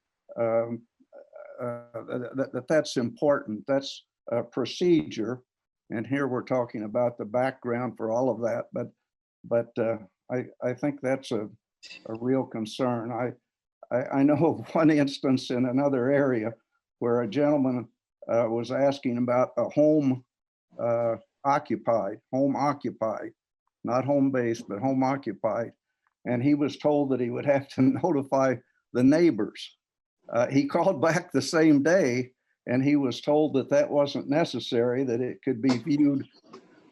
that's important. That's a procedure. And here we're talking about the background for all of that. But I think that's a real concern. I know of one instance in another area where a gentleman was asking about a home occupied, not home-based, but home occupied. And he was told that he would have to notify the neighbors. He called back the same day and he was told that that wasn't necessary, that it could be viewed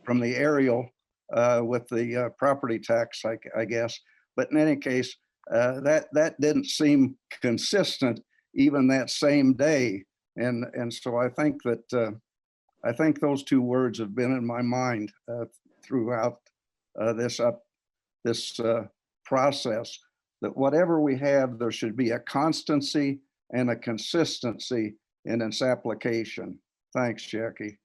from the aerial with the property tax, I guess. But in any case, that didn't seem consistent even that same day. And so I think that I think those two words have been in my mind throughout this process, that whatever we have, there should be a constancy and a consistency in its application. Thanks, Jackie.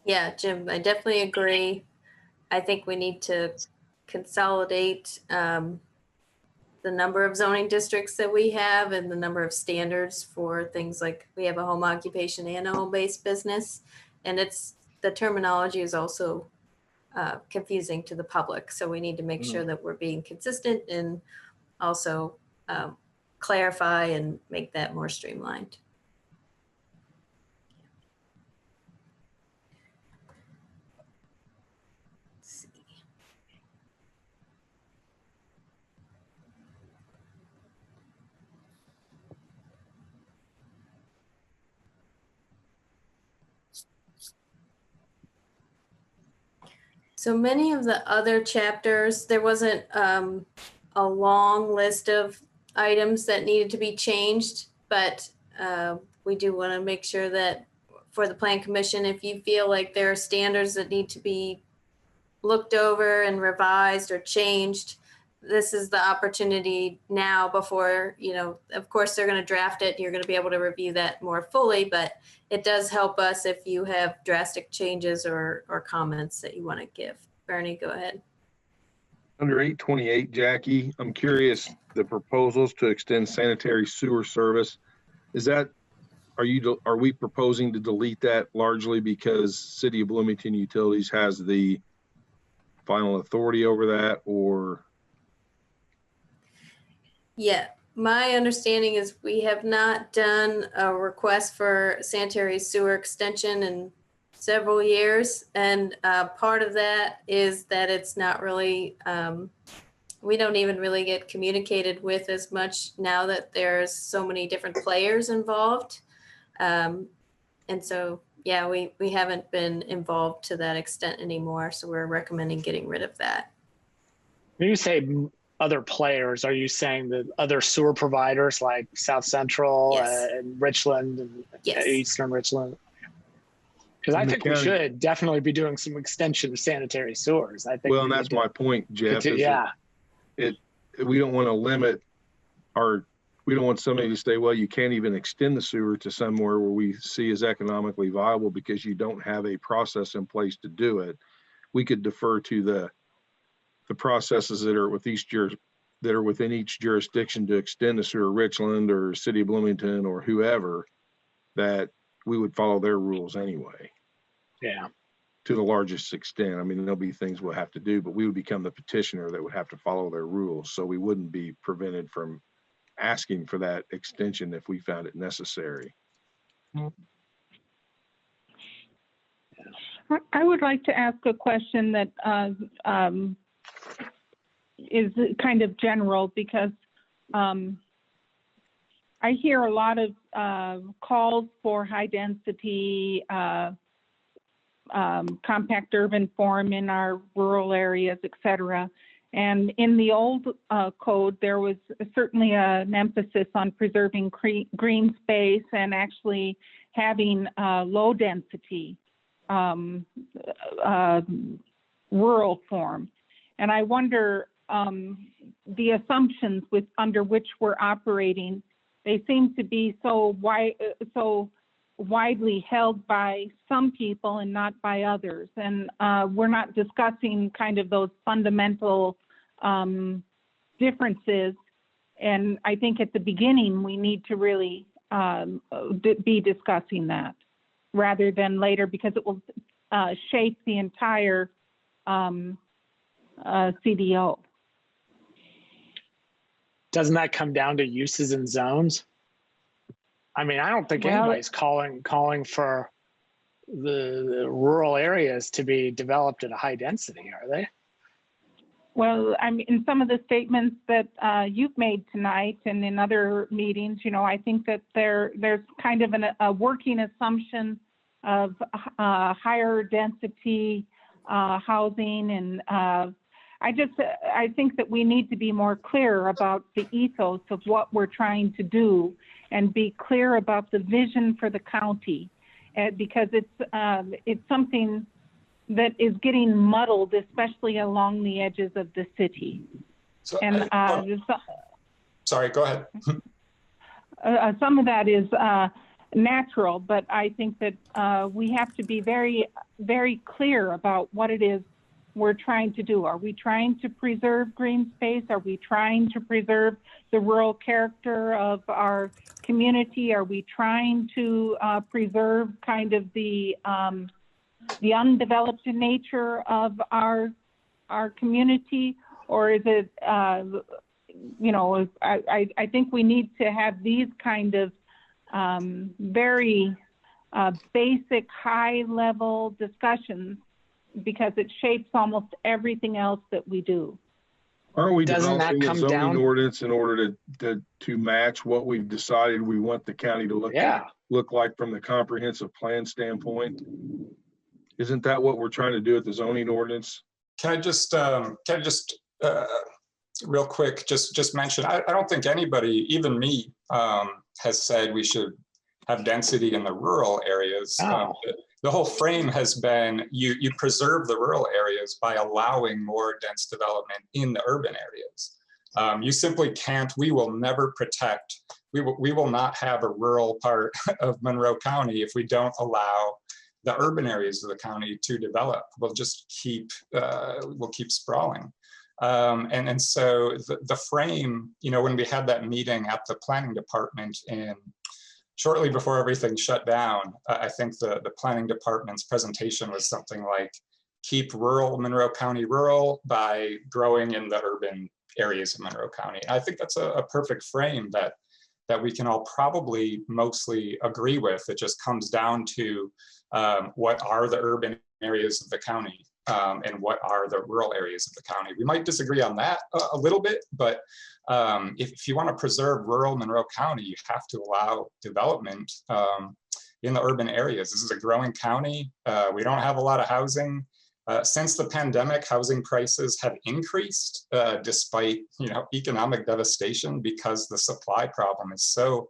Yeah, Jim, I definitely agree. I think we need to consolidate the number of zoning districts that we have and the number of standards for things like we have a home occupation and a home-based business. And the terminology is also confusing to the public. So we need to make sure that we're being consistent and also clarify and make that more streamlined. So many of the other chapters, there wasn't a long list of items that needed to be changed, but we do want to make sure that for the Plan Commission, if you feel like there are standards that need to be looked over and revised or changed, this is the opportunity now before, of course they're going to draft it. You're going to be able to review that more fully, but it does help us if you have drastic changes or comments that you want to give. Bernie, go ahead. Under 828, Jackie, I'm curious, the proposals to extend sanitary sewer service, are we proposing to delete that largely because City of Bloomington Utilities has the final authority over that, or? Yeah, my understanding is we have not done a request for sanitary sewer extension in several years. And part of that is that it's not really, we don't even really get communicated with as much now that there's so many different players involved. And so, yeah, we haven't been involved to that extent anymore. So we're recommending getting rid of that. When you say other players, are you saying the other sewer providers like South Central Yes. and Richland and Yes. Eastern Richland? Because I think we should definitely be doing some extension of sanitary sewers. I think. Well, and that's my point, Jeff. Yeah. We don't want to limit we don't want somebody to say, well, you can't even extend the sewer to somewhere where we see as economically viable because you don't have a process in place to do it. We could defer to the processes that are within each jurisdiction to extend the sewer, Richland or City of Bloomington or whoever, that we would follow their rules anyway. Yeah. To the largest extent. I mean, there'll be things we'll have to do, but we would become the petitioner that would have to follow their rules. So we wouldn't be prevented from asking for that extension if we found it necessary. I would like to ask a question that is kind of general, because I hear a lot of calls for high density compact urban form in our rural areas, et cetera. And in the old code, there was certainly an emphasis on preserving green space and actually having low density rural form. And I wonder, the assumptions under which we're operating, they seem to be so widely held by some people and not by others. And we're not discussing kind of those fundamental differences. And I think at the beginning, we need to really be discussing that rather than later, because it will shape the entire CDO. Doesn't that come down to uses and zones? I mean, I don't think anybody's calling for the rural areas to be developed at a high density, are they? Well, I mean, in some of the statements that you've made tonight and in other meetings, I think that there's kind of a working assumption of higher density housing, and I think that we need to be more clear about the ethos of what we're trying to do and be clear about the vision for the county. because it's something that is getting muddled, especially along the edges of the city. So, And sorry, go ahead. some of that is natural, but I think that we have to be very, very clear about what it is we're trying to do. Are we trying to preserve green space? Are we trying to preserve the rural character of our community? Are we trying to preserve kind of the undeveloped nature of our community? Or is it, you know, I think we need to have these kind of very basic high level discussions, because it shapes almost everything else that we do. Aren't we Doesn't that developing a come zoning down? ordinance in order to match what we've decided we want the county to look like from the comprehensive plan standpoint? Isn't that what we're trying to do with the zoning ordinance? Can I just real quick just mention? I don't think anybody, even me, has said we should have density in the rural areas. Oh. The whole frame has been you preserve the rural areas by allowing more dense development in the urban areas. You simply can't. We will never protect. We will not have a rural part of Monroe County if we don't allow the urban areas of the county to develop. We'll just keep sprawling. And so the frame, you know, when we had that meeting at the planning department shortly before everything shut down, I think the planning department's presentation was something like, keep rural Monroe County rural by growing in the urban areas of Monroe County. And I think that's a perfect frame that we can all probably mostly agree with. It just comes down to what are the urban areas of the county and what are the rural areas of the county. We might disagree on that a little bit, but if you want to preserve rural Monroe County, you have to allow development in the urban areas. This is a growing county. We don't have a lot of housing. Since the pandemic, housing prices have increased despite, you know, economic devastation, because the supply problem is so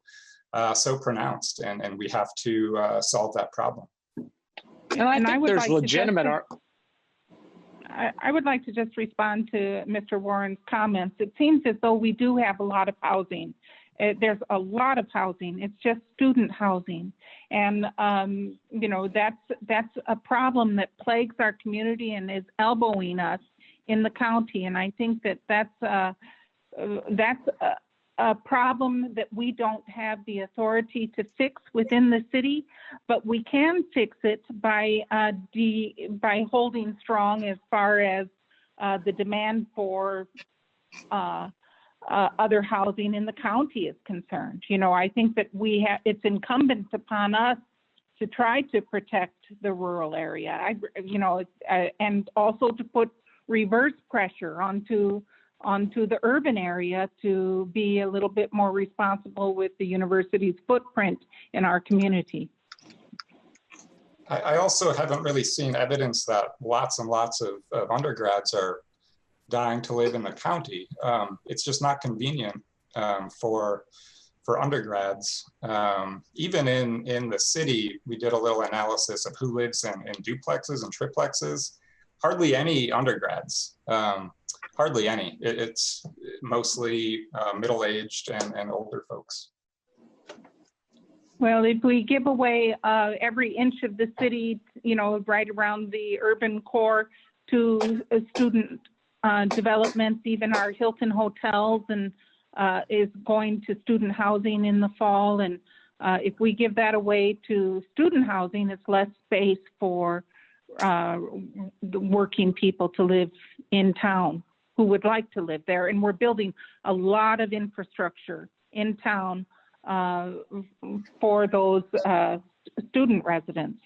pronounced, and we have to solve that problem. And I think there's legitimate. I would like to just respond to Mr. Warren's comments. It seems as though we do have a lot of housing. There's a lot of housing. It's just student housing. And, you know, that's a problem that plagues our community and is elbowing us in the county. And I think that's a problem that we don't have the authority to fix within the city, but we can fix it by holding strong as far as the demand for other housing in the county is concerned. You know, I think that it's incumbent upon us to try to protect the rural area. And also to put reverse pressure onto the urban area to be a little bit more responsible with the university's footprint in our community. I also haven't really seen evidence that lots and lots of undergrads are dying to live in the county. It's just not convenient for undergrads. Even in the city, we did a little analysis of who lives in duplexes and triplexes. Hardly any undergrads. Hardly any. It's mostly middle-aged and older folks. Well, if we give away every inch of the city, you know, right around the urban core to student developments, even our Hilton hotels and is going to student housing in the fall. And if we give that away to student housing, it's less space for the working people to live in town who would like to live there. And we're building a lot of infrastructure in town for those student residents.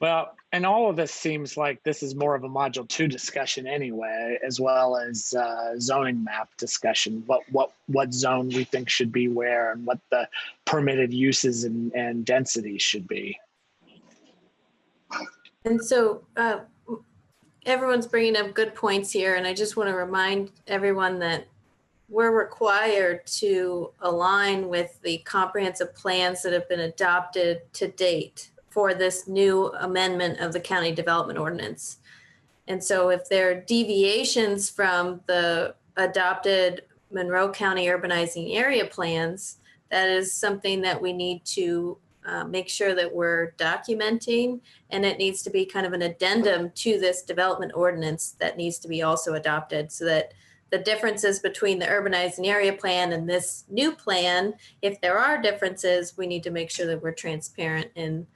Well, and all of this seems like this is more of a Module 2 discussion anyway, as well as zoning map discussion, what zone we think should be where and what the permitted uses and densities should be. And so everyone's bringing up good points here, and I just want to remind everyone that we're required to align with the comprehensive plans that have been adopted to date for this new amendment of the county development ordinance. And so if there are deviations from the adopted Monroe County urbanizing area plans, that is something that we need to make sure that we're documenting, and it needs to be kind of an addendum to this development ordinance that needs to be also adopted, so that the differences between the urbanizing area plan and this new plan, if there are differences, we need to make sure that we're transparent in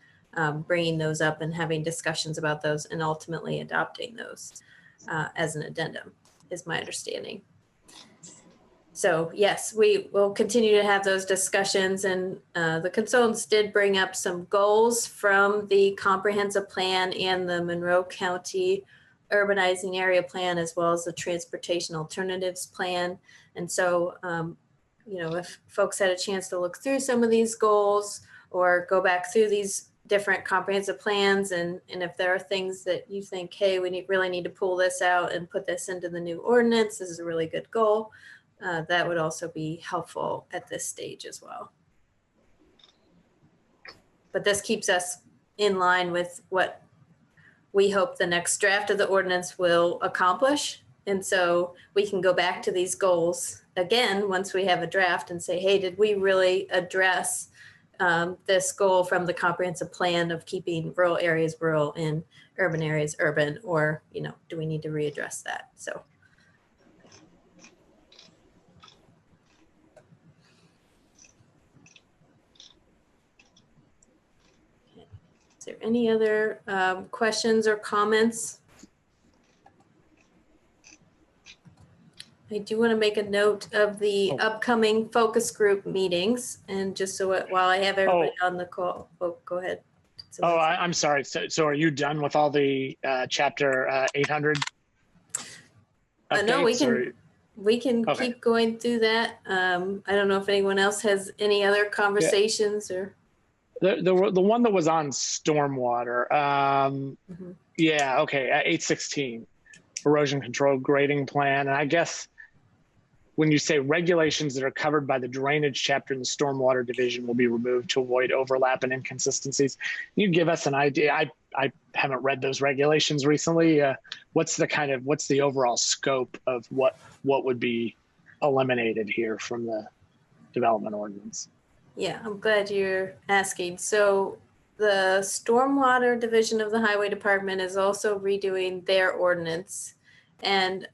bringing those up and having discussions about those and ultimately adopting those as an addendum, is my understanding. So yes, we will continue to have those discussions, and the consultants did bring up some goals from the comprehensive plan and the Monroe County urbanizing area plan, as well as the transportation alternatives plan. And so, you know, if folks had a chance to look through some of these goals or go back through these different comprehensive plans, and if there are things that you think, hey, we really need to pull this out and put this into the new ordinance, this is a really good goal, that would also be helpful at this stage as well. But this keeps us in line with what we hope the next draft of the ordinance will accomplish. And so we can go back to these goals again once we have a draft and say, hey, did we really address this goal from the comprehensive plan of keeping rural areas rural and urban areas urban, or, you know, do we need to readdress that? So. Is there any other questions or comments? I do want to make a note of the upcoming focus group meetings, and just so while I have everybody on the call, go ahead. I'm sorry. So are you done with all the chapter 800? No, we can keep going through that. I don't know if anyone else has any other conversations or. The one that was on stormwater. Yeah, okay, 816, erosion control grading plan. And I guess when you say regulations that are covered by the drainage chapter in the stormwater division will be removed to avoid overlap and inconsistencies. Can you give us an idea? I haven't read those regulations recently. What's the overall scope of what would be eliminated here from the development ordinance? Yeah, I'm glad you're asking. So the stormwater division of the highway department is also redoing their ordinance. And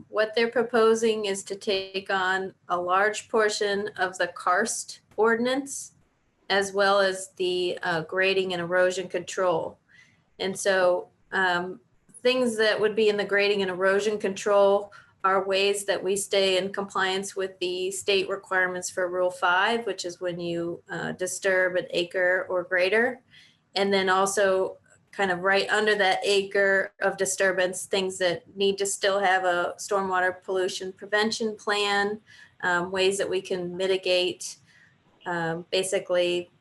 what they're proposing is to take on a large portion of the karst ordinance, as well as the grading and erosion control. And so things that would be in the grading and erosion control are ways that we stay in compliance with the state requirements for Rule 5, which is when you disturb an acre or greater. And then also kind of right under that acre of disturbance, things that need to still have a stormwater pollution prevention plan, ways that we can mitigate basically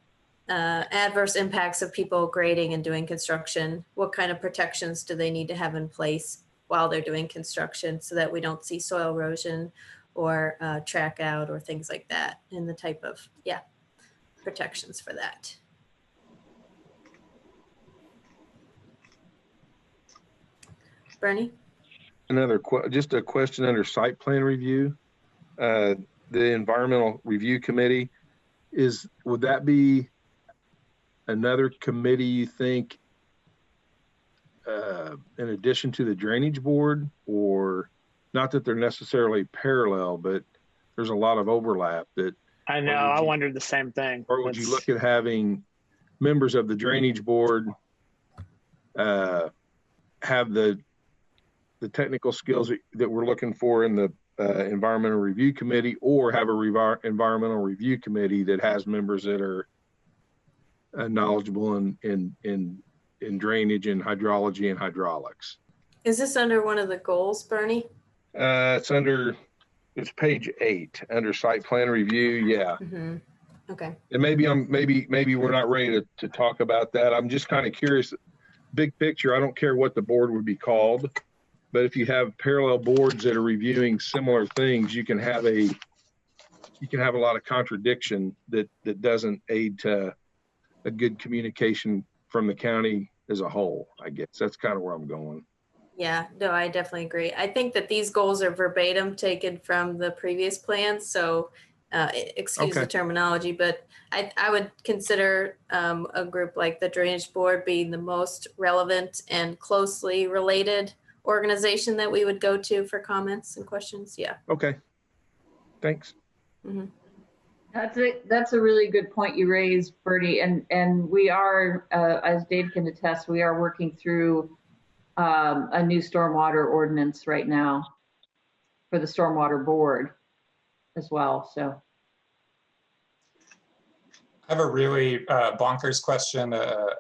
adverse impacts of people grading and doing construction. What kind of protections do they need to have in place while they're doing construction so that we don't see soil erosion or track out or things like that, and the type of, protections for that. Bernie? Just a question under site plan review. The environmental review committee, would that be another committee you think in addition to the drainage board? Or not that they're necessarily parallel, but there's a lot of overlap that I know. I wondered the same thing. Or would you look at having members of the drainage board have the technical skills that we're looking for in the environmental review committee, or have a environmental review committee that has members that are knowledgeable in drainage and hydrology and hydraulics? Is this under one of the goals, Bernie? It's page 8 under site plan review. Yeah. Mm-hmm. Okay. And maybe we're not ready to talk about that. I'm just kind of curious. Big picture, I don't care what the board would be called, But if you have parallel boards that are reviewing similar things, you can have a lot of contradiction that doesn't aid to a good communication from the county as a whole. I guess that's kind of where I'm going. Yeah, no, I definitely agree. I think that these goals are verbatim taken from the previous plans, so excuse the Okay. terminology, but I would consider a group like the Drainage Board being the most relevant and closely related organization that we would go to for comments and questions. Yeah. Okay. Thanks. Mm-hmm. That's a really good point you raised, Bertie. And we are, as Dave can attest, we are working through a new stormwater ordinance right now for the Stormwater Board as well. So I have a really bonkers question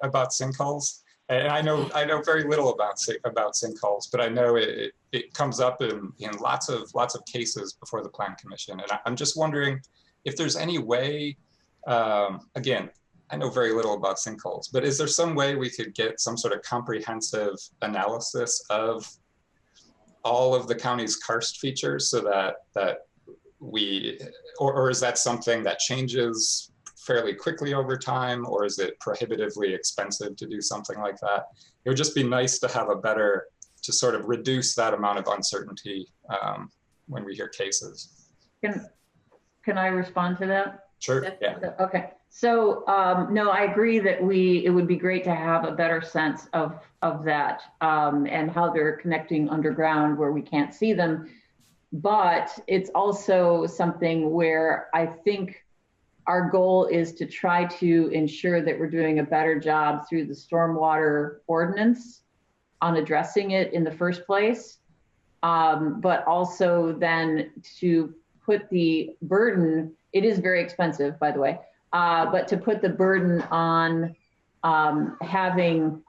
about sinkholes. And I know very little about sinkholes, but I know it comes up in lots of cases before the Plan Commission. And I'm just wondering if there's any way, again, I know very little about sinkholes, but is there some way we could get some sort of comprehensive analysis of all of the county's karst features so that we, or is that something that changes fairly quickly over time, or is it prohibitively expensive to do something like that? It would just be nice to have to sort of reduce that amount of uncertainty when we hear cases. Can I respond to that? Sure, yeah. Okay, so no, I agree that it would be great to have a better sense of that and how they're connecting underground where we can't see them. But it's also something where I think our goal is to try to ensure that we're doing a better job through the stormwater ordinance on addressing it in the first place. But also then to put the burden, it is very expensive, by the way, but to put the burden on having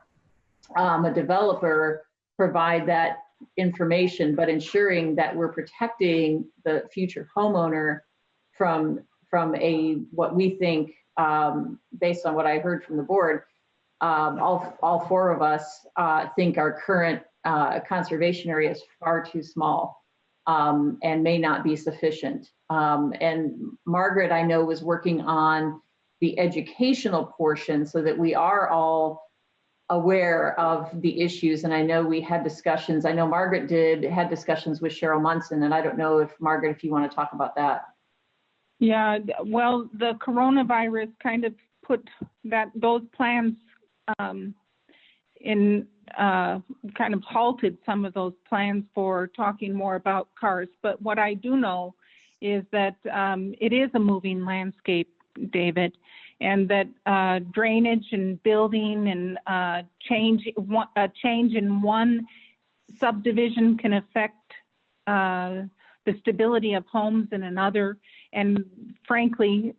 a developer provide that information, but ensuring that we're protecting the future homeowner from what we think, based on what I heard from the board, all four of us think our current conservation area is far too small and may not be sufficient. And Margaret, I know, was working on the educational portion so that we are all aware of the issues. And I know we had discussions. I know Margaret had discussions with Cheryl Munson, and I don't know if Margaret, if you want to talk about that. Yeah, well, the coronavirus kind of put those plans in kind of halted some of those plans for talking more about cars. But what I do know is that it is a moving landscape, David, and that drainage and building and a change in one subdivision can affect the stability of homes in another. And frankly,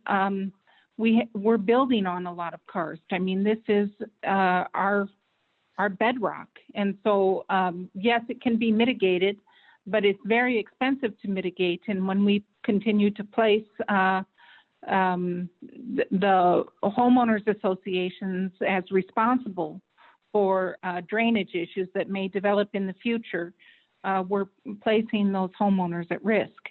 we're building on a lot of karst. I mean, this is our bedrock. And so, yes, it can be mitigated, but it's very expensive to mitigate. And when we continue to place the homeowners associations as responsible for drainage issues that may develop in the future, we're placing those homeowners at risk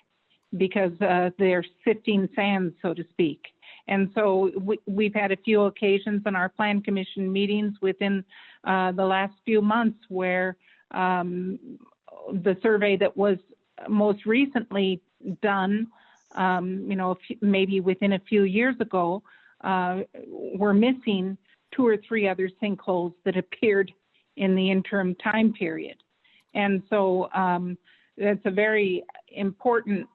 because they're sifting sand, so to speak. And so we've had a few occasions in our Plan Commission meetings within the last few months where the survey that was most recently done, maybe within a few years ago, we're missing 2 or 3 other sinkholes that appeared in the interim time period. And so that's a very important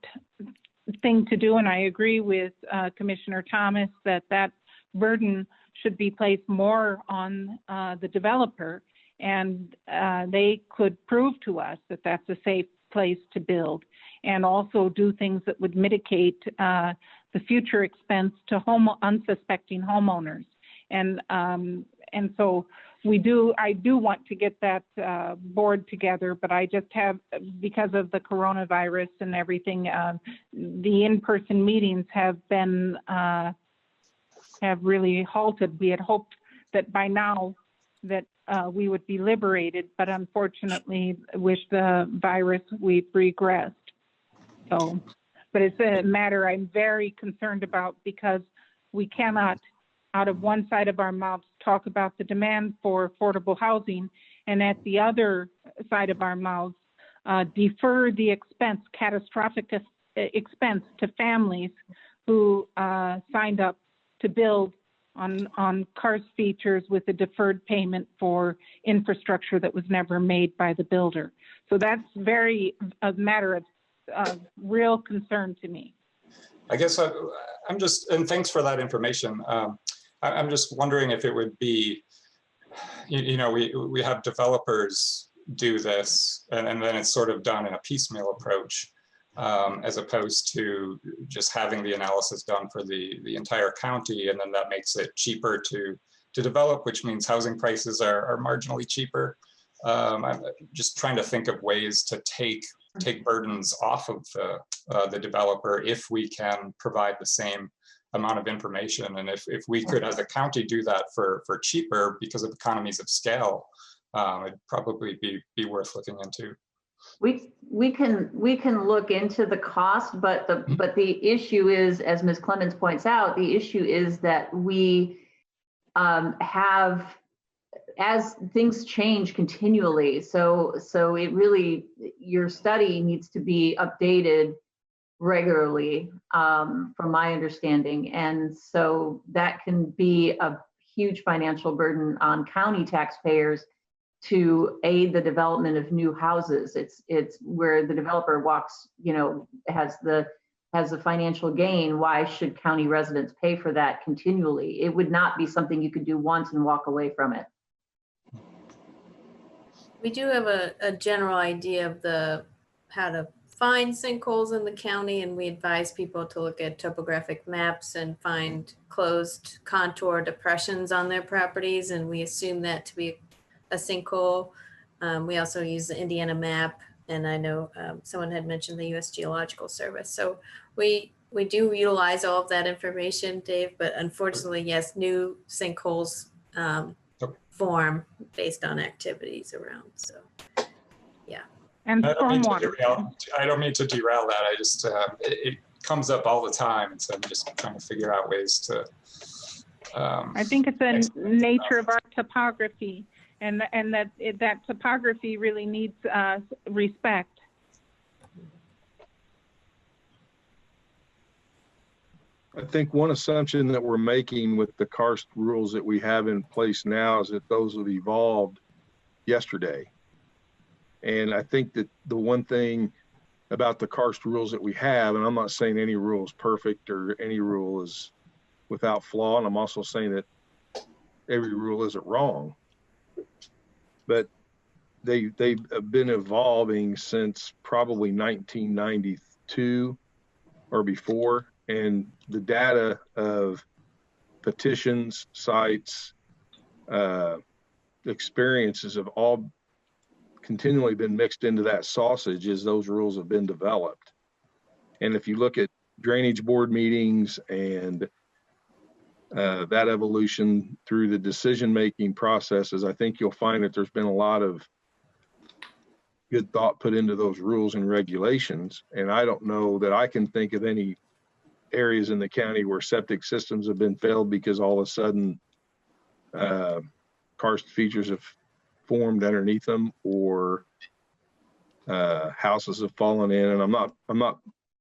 thing to do. And I agree with Commissioner Thomas that burden should be placed more on the developer, and they could prove to us that that's a safe place to build, and also do things that would mitigate the future expense to unsuspecting homeowners. And so I do want to get that board together, but I just have, because of the coronavirus and everything, the in-person meetings have really halted. We had hoped that by now that we would be liberated, but unfortunately, with the virus, we've regressed. So, but it's a matter I'm very concerned about because we cannot, out of one side of our mouths, talk about the demand for affordable housing, and at the other side of our mouths, defer the expense, catastrophic expense to families who signed up to build on karst features with a deferred payment for infrastructure that was never made by the builder. So that's a matter of real concern to me. I guess I'm just, and thanks for that information. I'm just wondering if it would be, you know, we have developers do this and then it's sort of done in a piecemeal approach, as opposed to just having the analysis done for the entire county, and then that makes it cheaper to develop, which means housing prices are marginally cheaper. I'm just trying to think of ways to take burdens off of the developer if we can provide the same amount of information. And if we could, as a county, do that for cheaper because of economies of scale, it'd probably be worth looking into. We can look into the cost, but the issue is, as Ms. Clemens points out, the issue is that we have, as things change continually, so it really, your study needs to be updated regularly, from my understanding, and so that can be a huge financial burden on county taxpayers to aid the development of new houses. It's where the developer walks, you know, has the financial gain. Why should county residents pay for that continually? It would not be something you could do once and walk away from it. We do have a general idea of how to find sinkholes in the county, and we advise people to look at topographic maps and find closed contour depressions on their properties, and we assume that to be a sinkhole. We also use the Indiana map, and I know someone had mentioned the U.S. Geological Service. So we do utilize all of that information, Dave, but unfortunately, yes, new sinkholes form based on activities around. So, yeah. And I don't stormwater. mean to derail that. I just, it comes up all the time. And so I'm just trying to figure out ways to. I think it's the nature of our topography, and that topography really needs respect. I think one assumption that we're making with the karst rules that we have in place now is that those have evolved yesterday. And I think that the one thing about the karst rules that we have, and I'm not saying any rule is perfect or any rule is without flaw, and I'm also saying that every rule isn't wrong, but they've been evolving since probably 1992 or before. And the data of petitions, sites, experiences have all continually been mixed into that sausage as those rules have been developed. And if you look at drainage board meetings and that evolution through the decision-making processes, I think you'll find that there's been a lot of good thought put into those rules and regulations. And I don't know that I can think of any areas in the county where septic systems have been failed because all of a sudden karst features have formed underneath them, or houses have fallen in. And I'm not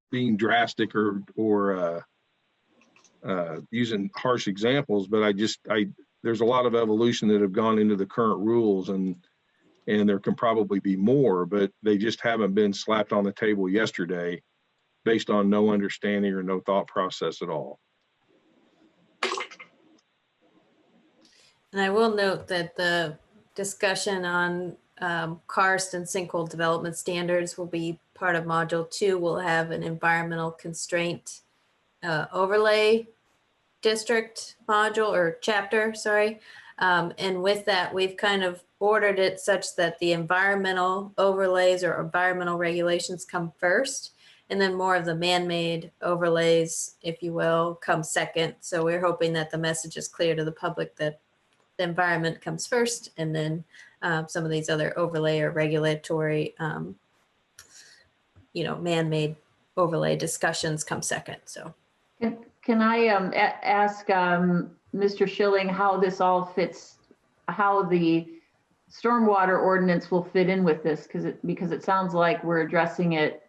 being drastic or using harsh examples, but there's a lot of evolution that have gone into the current rules, and there can probably be more, but they just haven't been slapped on the table yesterday based on no understanding or no thought process at all. And I will note that the discussion on karst and sinkhole development standards will be part of Module 2. We'll have an environmental constraint overlay district module or chapter, sorry. And with that, we've kind of ordered it such that the environmental overlays or environmental regulations come first, and then more of the man-made overlays, if you will, come second. So we're hoping that the message is clear to the public that the environment comes first, and then some of these other overlay or regulatory, man-made overlay discussions come second. So Can I ask Mr. Schilling how this all fits, how the stormwater ordinance will fit in with this? Because it sounds like we're addressing it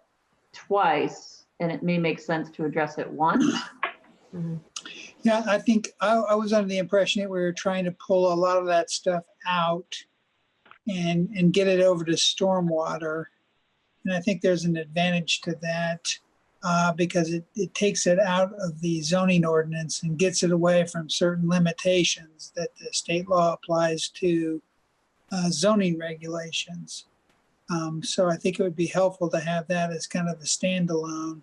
twice, and it may make sense to address it once. mm-hmm. Yeah, I think I was under the impression that we were trying to pull a lot of that stuff out and get it over to stormwater. And I think there's an advantage to that because it takes it out of the zoning ordinance and gets it away from certain limitations that the state law applies to zoning regulations. So I think it would be helpful to have that as kind of a standalone.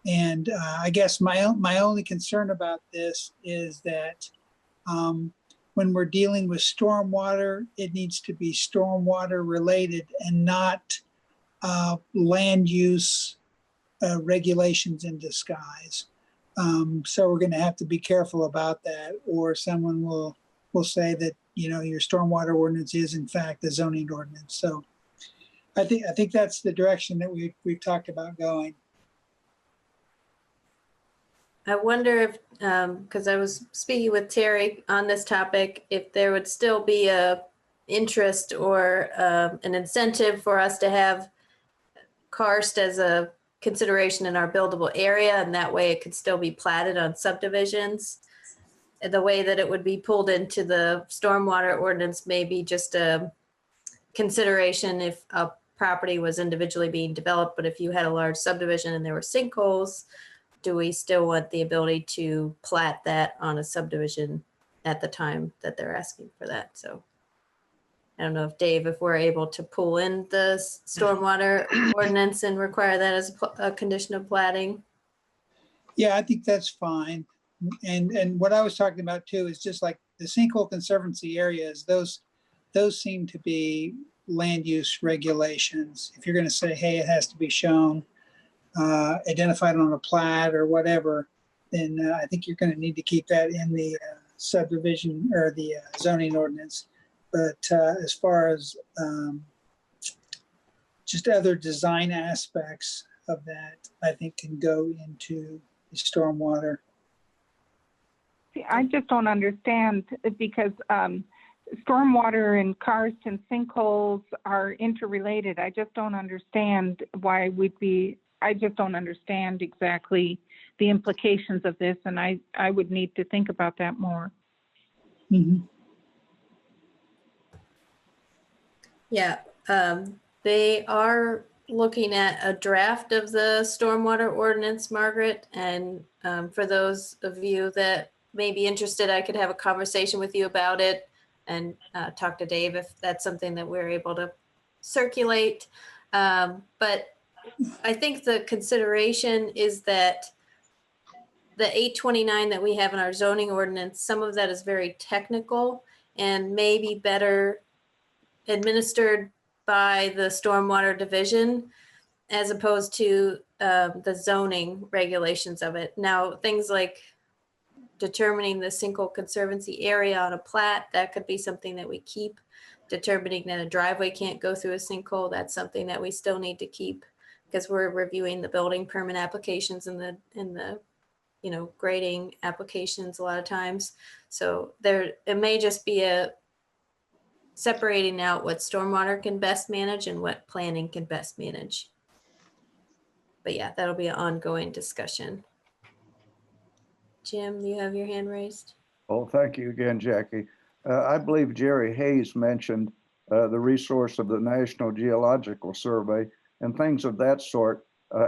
And I guess my only concern about this is that when we're dealing with stormwater, it needs to be stormwater related and not land use regulations in disguise. So we're going to have to be careful about that, or someone will say that your stormwater ordinance is in fact the zoning ordinance. So I think that's the direction that we've talked about going. I wonder if, because I was speaking with Terry on this topic, if there would still be a interest or an incentive for us to have karst as a consideration in our buildable area, and that way it could still be platted on subdivisions. The way that it would be pulled into the stormwater ordinance may be just a consideration if a property was individually being developed, but if you had a large subdivision and there were sinkholes, do we still want the ability to plat that on a subdivision at the time that they're asking for that? So I don't know if Dave, if we're able to pull in the stormwater ordinance and require that as a condition of platting. Yeah, I think that's fine. And what I was talking about too is just like the sinkhole conservancy areas, those seem to be land use regulations. If you're going to say, hey, it has to be shown, identified on a plat or whatever, then I think you're going to need to keep that in the subdivision or the zoning ordinance. But as far as just other design aspects of that, I think can go into the stormwater. See, I just don't understand because stormwater and karst and sinkholes are interrelated. I just don't understand why I just don't understand exactly the implications of this, and I would need to think about that more. Mm-hmm. Yeah, they are looking at a draft of the stormwater ordinance, Margaret, and for those of you that may be interested, I could have a conversation with you about it and talk to Dave if that's something that we're able to circulate. But I think the consideration is that the 829 that we have in our zoning ordinance, some of that is very technical and maybe better administered by the stormwater division as opposed to the zoning regulations of it. Now, things like determining the sinkhole conservancy area on a plat, that could be something that we keep. Determining that a driveway can't go through a sinkhole, that's something that we still need to keep because we're reviewing the building permit applications and the grading applications a lot of times. So it may just be a separating out what stormwater can best manage and what planning can best manage. But yeah, that'll be an ongoing discussion. Jim, you have your hand raised. Well, thank you again, Jackie. I believe Jerry Hayes mentioned the resource of the National Geological Survey and things of that sort.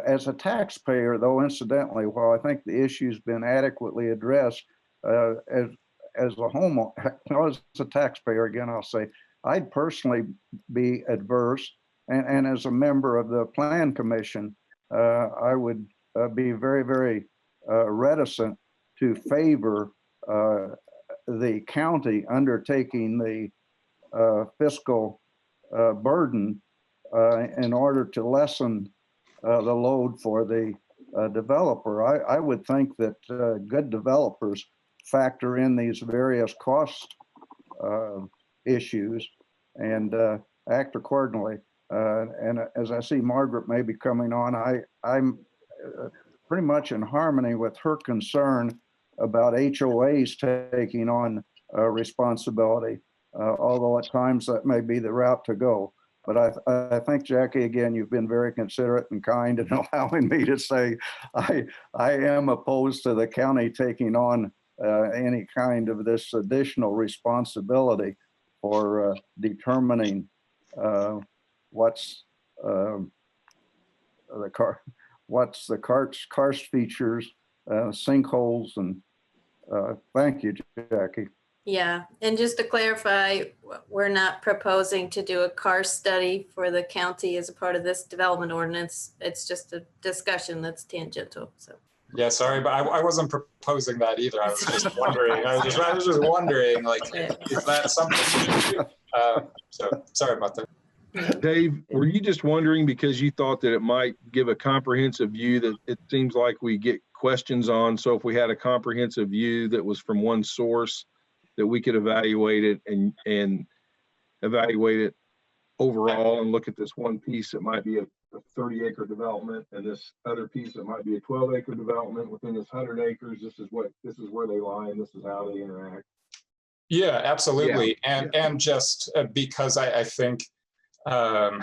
As a taxpayer, though, incidentally, while I think the issue's been adequately addressed, as a homeowner, as a taxpayer, again, I'll say, I'd personally be adverse. And as a member of the Plan Commission, I would be very, very reticent to favor the county undertaking the fiscal burden in order to lessen the load for the developer. I would think that good developers factor in these various cost issues and act accordingly. And as I see Margaret may be coming on, I'm pretty much in harmony with her concern about HOAs taking on responsibility, although at times that may be the route to go. But I think, Jackie, again, you've been very considerate and kind in allowing me to say I am opposed to the county taking on any kind of this additional responsibility for determining what's the karst features, sinkholes, and thank you, Jackie. Yeah, and just to clarify, we're not proposing to do a karst study for the county as a part of this development ordinance. It's just a discussion that's tangential, so. Yeah, sorry, but I wasn't proposing that either. I was just wondering. I was just wondering, like, is that something? So sorry about that. Dave, were you just wondering because you thought that it might give a comprehensive view that it seems like we get questions on? So if we had a comprehensive view that was from one source, that we could evaluate it and evaluate it overall and look at this one piece that might be a 30-acre development and this other piece that might be a 12-acre development within this 100 acres. This is where they lie and this is how they interact. Yeah, absolutely. Yeah. And just because I think, I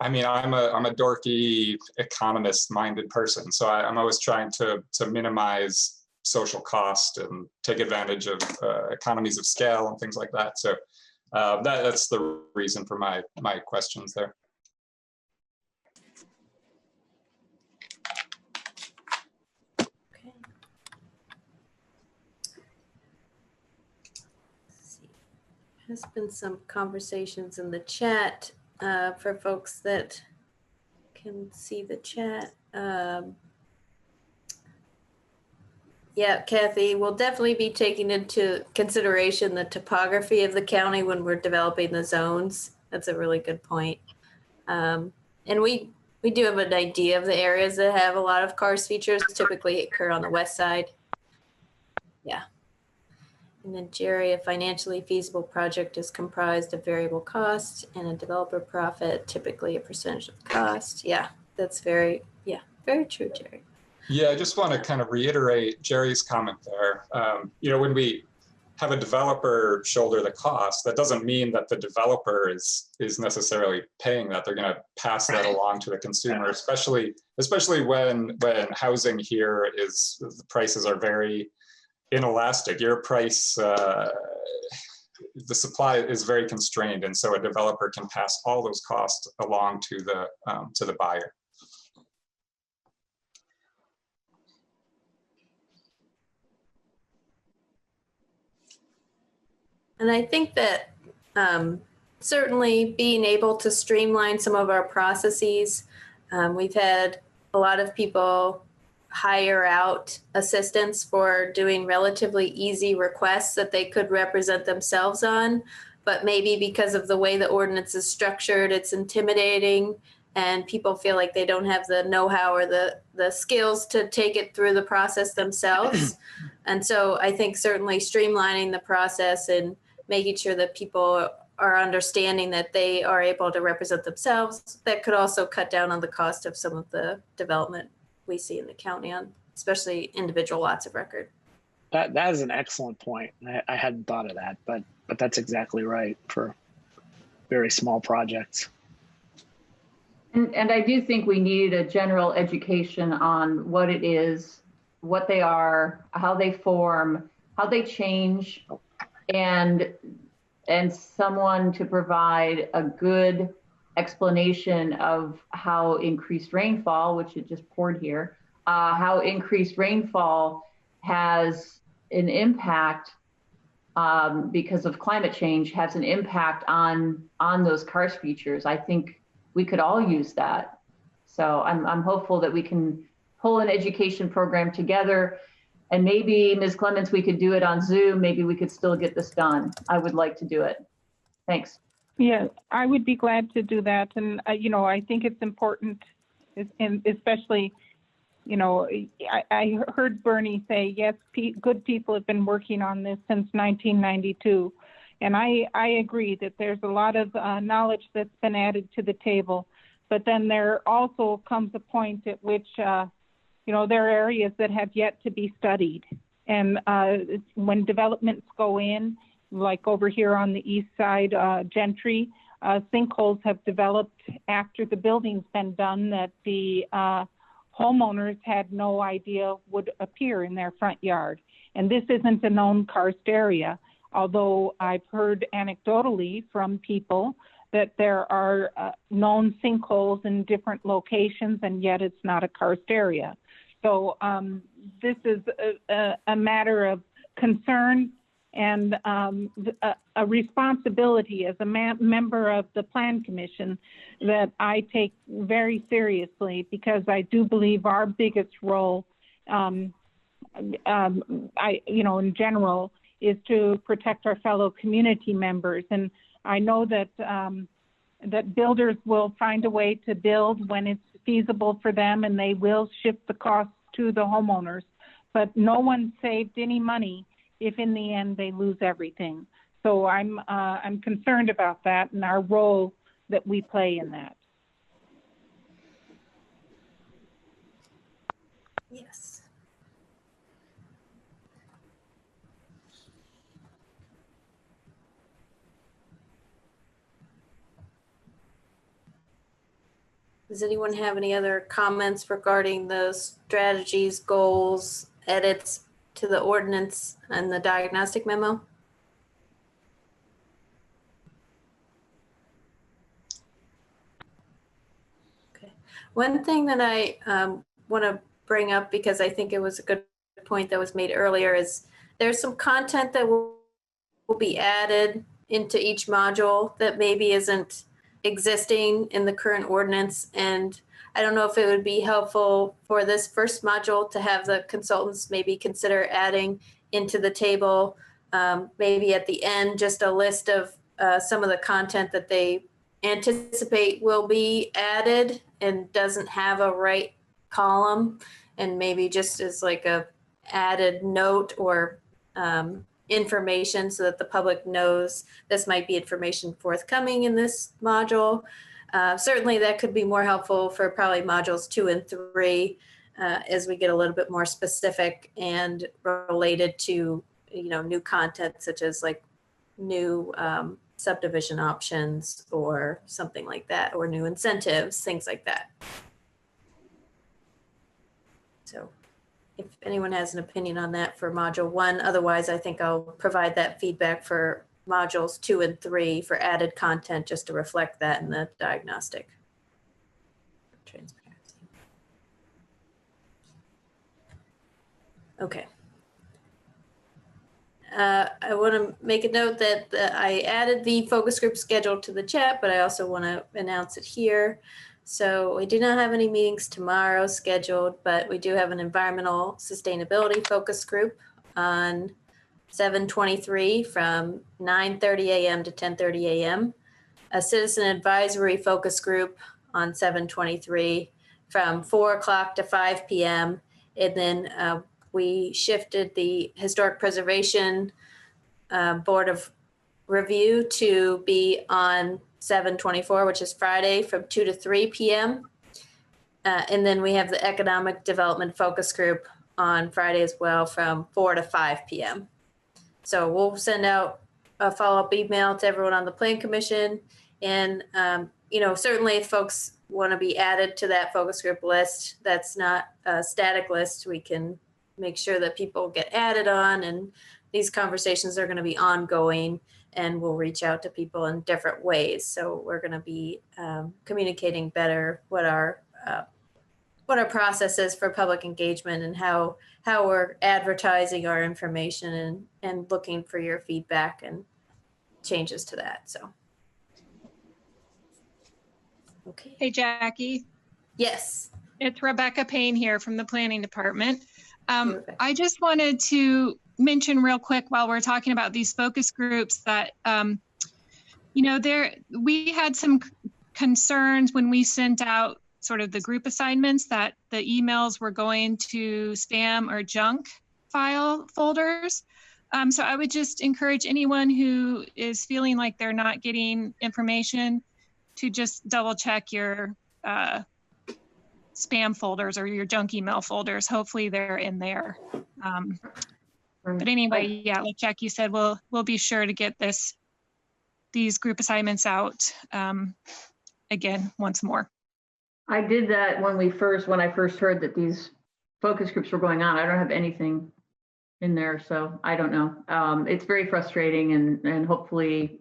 mean, I'm a dorky economist-minded person, so I'm always trying to minimize social cost and take advantage of economies of scale and things like that. So that's the reason for my questions there. Okay. Let's see. There's been some conversations in the chat for folks that can see the chat. Yeah, Kathy, we'll definitely be taking into consideration the topography of the county when we're developing the zones. That's a really good point. And we do have an idea of the areas that have a lot of karst features, typically occur on the west side. Yeah. And then Jerry, a financially feasible project is comprised of variable cost and a developer profit, typically a percentage of the cost. Yeah, that's very true, Jerry. Yeah, I just want to kind of reiterate Jerry's comment there. You know, when we have a developer shoulder the cost, that doesn't mean that the developer is necessarily paying that. They're going to pass that along to the consumer, especially when housing here the prices are very inelastic. Your price, the supply is very constrained, and so a developer can pass all those costs along to the buyer. And I think that certainly being able to streamline some of our processes, we've had a lot of people hire out assistants for doing relatively easy requests that they could represent themselves on, but maybe because of the way the ordinance is structured, it's intimidating and people feel like they don't have the know-how or the skills to take it through the process themselves. And so I think certainly streamlining the process and making sure that people are understanding that they are able to represent themselves, that could also cut down on the cost of some of the development we see in the county on especially individual lots of record. That is an excellent point. I hadn't thought of that, but that's exactly right for very small projects. And I do think we need a general education on what it is, what they are, how they form, how they change, and someone to provide a good explanation of how increased rainfall, which it just poured here, how increased rainfall has an impact because of climate change, has an impact on those karst features. I think we could all use that. So I'm hopeful that we can pull an education program together. And maybe, Ms. Clements, we could do it on Zoom. Maybe we could still get this done. I would like to do it. Thanks. Yeah, I would be glad to do that. And, you know, I think it's important, and especially, you know, I heard Bernie say, yes, good people have been working on this since 1992. And I agree that there's a lot of knowledge that's been added to the table, but then there also comes a point at which, you know, there are areas that have yet to be studied. And when developments go in, like over here on the east side, Gentry, sinkholes have developed after the building's been done that the homeowners had no idea would appear in their front yard. And this isn't a known karst area, although I've heard anecdotally from people that there are known sinkholes in different locations, and yet it's not a karst area. So this is a matter of concern and a responsibility as a member of the Plan Commission that I take very seriously, because I do believe our biggest role, in general, is to protect our fellow community members. And I know that that builders will find a way to build when it's feasible for them, and they will shift the costs to the homeowners. But no one saved any money if in the end they lose everything. So I'm concerned about that and our role that we play in that. Yes. Does anyone have any other comments regarding the strategies, goals, edits to the ordinance and the diagnostic memo? Okay. One thing that I want to bring up, because I think it was a good point that was made earlier, is there's some content that will be added into each module that maybe isn't existing in the current ordinance. And I don't know if it would be helpful for this first module to have the consultants maybe consider adding into the table, maybe at the end, just a list of some of the content that they anticipate will be added and doesn't have a right column, and maybe just as like a added note or information so that the public knows this might be information forthcoming in this module. Certainly that could be more helpful for probably modules 2 and 3 as we get a little bit more specific and related to, you know, new content such as like new subdivision options or something like that, or new incentives, things like that. So if anyone has an opinion on that for module 1, otherwise I think I'll provide that feedback for modules 2 and 3 for added content, just to reflect that in the diagnostic. Transparency. Okay. I want to make a note that I added the focus group schedule to the chat, but I also want to announce it here. So we do not have any meetings tomorrow scheduled, but we do have an environmental sustainability focus group on 7/23 from 9:30 a.m. to 10:30 a.m. A citizen advisory focus group on 7/23 from 4 o'clock to 5 p.m. And then we shifted the historic preservation board of review to be on 7/24, which is Friday, from 2 to 3 p.m. And then we have the economic development focus group on Friday as well from 4 to 5 p.m. So we'll send out a follow-up email to everyone on the Plan Commission. And, you know, certainly if folks want to be added to that focus group list, that's not a static list. We can make sure that people get added on, and these conversations are going to be ongoing, and we'll reach out to people in different ways. So we're going to be communicating better what our process is for public engagement and how we're advertising our information and looking for your feedback and changes to that. So, okay. Hey, Jackie. Yes. It's Rebecca Payne here from the Planning Department. I just wanted to mention real quick while we're talking about these focus groups that, you know, we had some concerns when we sent out sort of the group assignments that the emails were going to spam or junk file folders. So I would just encourage anyone who is feeling like they're not getting information to just double check your spam folders or your junk email folders. Hopefully they're in there. But anyway, yeah, like Jackie said, we'll be sure to get these group assignments out again once more. I did that when I first heard that these focus groups were going on. I don't have anything in there, so I don't know. It's very frustrating, and hopefully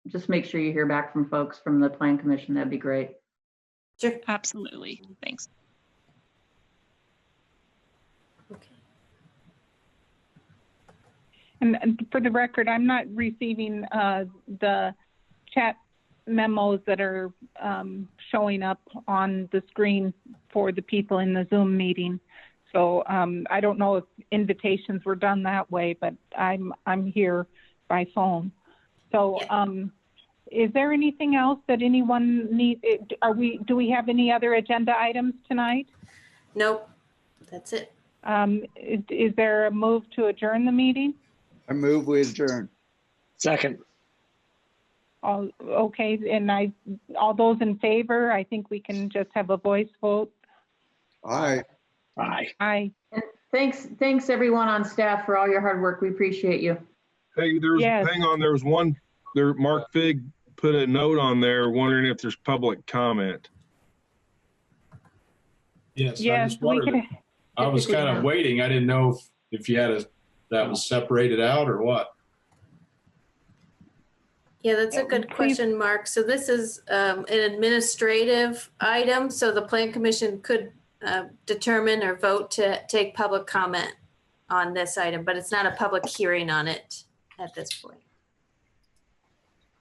just make sure you hear back from folks from the Plan Commission. That'd be great. Sure. Absolutely. Thanks. Okay. And for the record, I'm not receiving the chat memos that are showing up on the screen for the people in the Zoom meeting. So I don't know if invitations were done that way, but I'm here by phone. So is there anything else that anyone needs? Do we have any other agenda items tonight? Nope, that's it. Is there a move to adjourn the meeting? I move we adjourn. Second. Okay, and all those in favor, I think we can just have a voice vote. Aye. Aye. Aye. And thanks everyone on staff for all your hard work. We appreciate you. Hey, hang on, there was one there. Mark Fig put a note on there wondering if there's public comment. Yes, I Yes, just wondered. I was kind of waiting. I didn't know if you had that was separated out or what. Yeah, that's a good question, Mark. So this is an administrative item. So the Plan Commission could determine or vote to take public comment on this item, but it's not a public hearing on it at this point.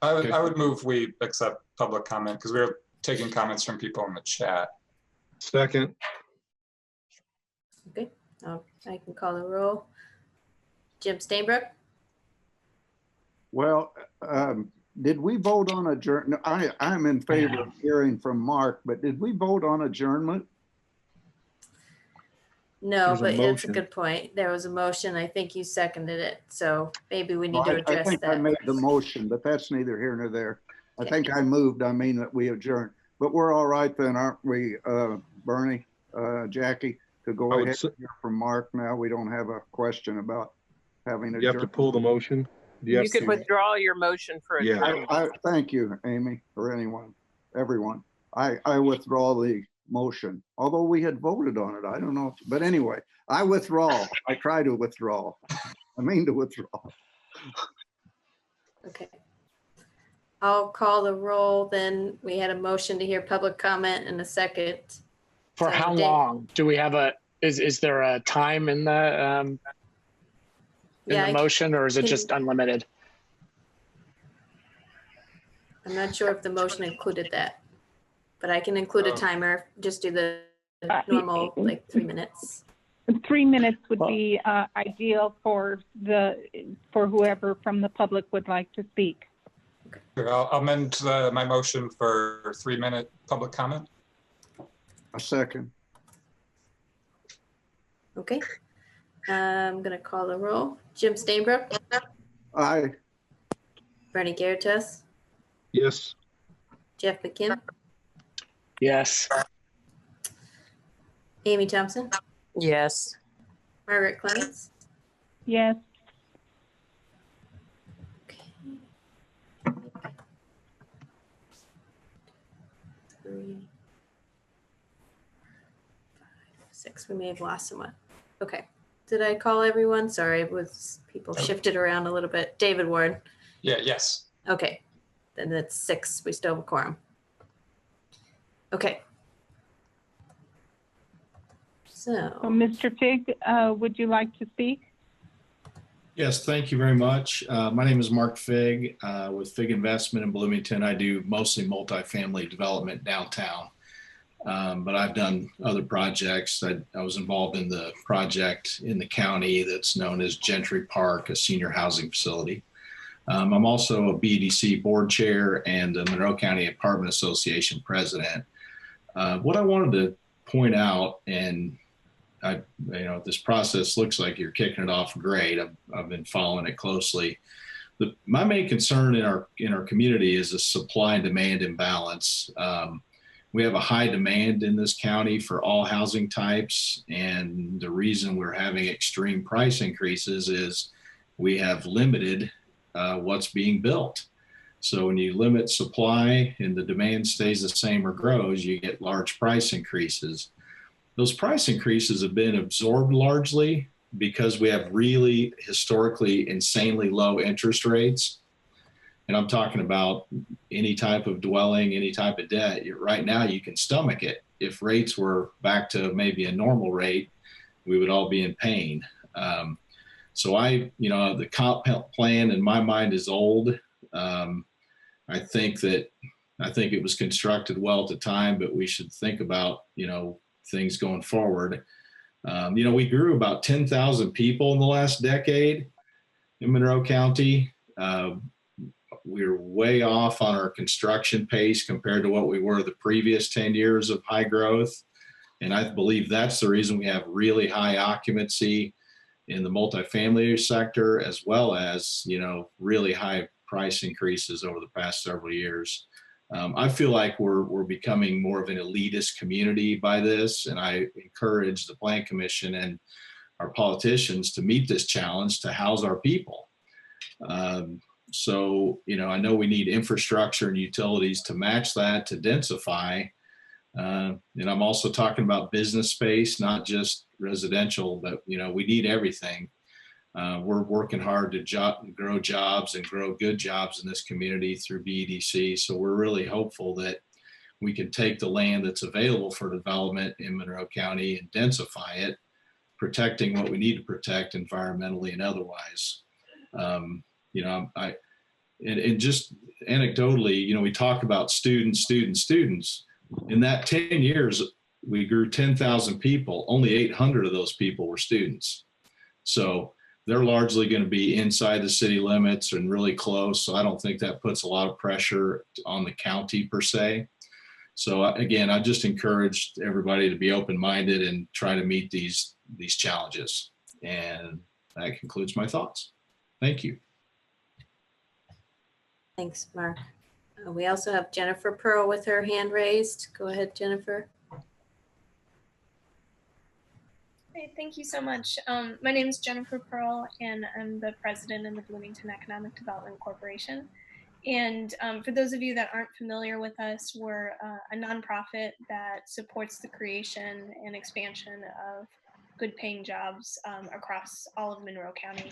I would move we accept public comment because we're taking comments from people in the chat. Second. Okay, I can call the roll. Jim Stainbrook? Well, did we vote on adjournment? I'm in favor of hearing from Mark, but did we vote on adjournment? No, but it's a good point. There was a motion. I think you seconded it. So maybe we need to address I think that. I made the motion, but that's neither here nor there. I think I moved, that we adjourned. But we're all right then, aren't we, Bernie, Jackie, to go ahead and hear from Mark now? We don't have a question about having You have to pull the motion. You could withdraw your motion for adjournment. Thank you, Amy, or everyone. I withdraw the motion, although we had voted on it. I don't know, but anyway, I withdraw. I try to withdraw. I mean to withdraw. Okay. I'll call the roll. Then we had a motion to hear public comment in a second. For how long? Do we have is there a time in the motion, or is it just unlimited? I'm not sure if the motion included that, but I can include a timer. Just do the normal, like 3 minutes. 3 minutes would be ideal for whoever from the public would like to speak. Okay. I'll amend my motion for 3-minute public comment. A second. Okay. I'm going to call the roll. Jim Stainbrook? Aye. Bernie Garitas? Yes. Jeff McKim? Yes. Amy Thompson? Yes. Margaret Clemens? Yes. Okay. 3, 5, 6. We may have lost someone. Okay. Did I call everyone? Sorry, people shifted around a little bit. David Ward? Yeah, yes. Okay. Then that's 6. We still have a quorum. Okay. So Mr. Fig, would you like to speak? Yes, thank you very much. My name is Mark Fig with Fig Investment in Bloomington. I do mostly multifamily development downtown, but I've done other projects. I was involved in the project in the county that's known as Gentry Park, a senior housing facility. I'm also a BDC board chair and a Monroe County Apartment Association president. What I wanted to point out, and this process looks like you're kicking it off great. I've been following it closely. My main concern in our community is a supply and demand imbalance. We have a high demand in this county for all housing types, and the reason we're having extreme price increases is we have limited what's being built. So when you limit supply and the demand stays the same or grows, you get large price increases. Those price increases have been absorbed largely because we have really historically insanely low interest rates. And I'm talking about any type of dwelling, any type of debt. Right now, you can stomach it. If rates were back to maybe a normal rate, we would all be in pain. So the comp plan in my mind is old. I think it was constructed well at the time, but we should think about, things going forward. We grew about 10,000 people in the last decade in Monroe County. We're way off on our construction pace compared to what we were the previous 10 years of high growth. And I believe that's the reason we have really high occupancy in the multifamily sector, as well as, really high price increases over the past several years. I feel like we're becoming more of an elitist community by this, and I encourage the Plan Commission and our politicians to meet this challenge to house our people. So, I know we need infrastructure and utilities to match that, to densify. And I'm also talking about business space, not just residential, but, we need everything. We're working hard to grow jobs and grow good jobs in this community through BEDC. So we're really hopeful that we can take the land that's available for development in Monroe County and densify it, protecting what we need to protect environmentally and otherwise. And just anecdotally, we talk about students. In that 10 years, we grew 10,000 people. Only 800 of those people were students. So they're largely going to be inside the city limits and really close. So I don't think that puts a lot of pressure on the county per se. So again, I just encourage everybody to be open-minded and try to meet these challenges. And that concludes my thoughts. Thank you. Thanks, Mark. We also have Jennifer Pearl with her hand raised. Go ahead, Jennifer. Hey, thank you so much. My name is Jennifer Pearl, and I'm the president in the Bloomington Economic Development Corporation. And for those of you that aren't familiar with us, we're a nonprofit that supports the creation and expansion of good paying jobs across all of Monroe County.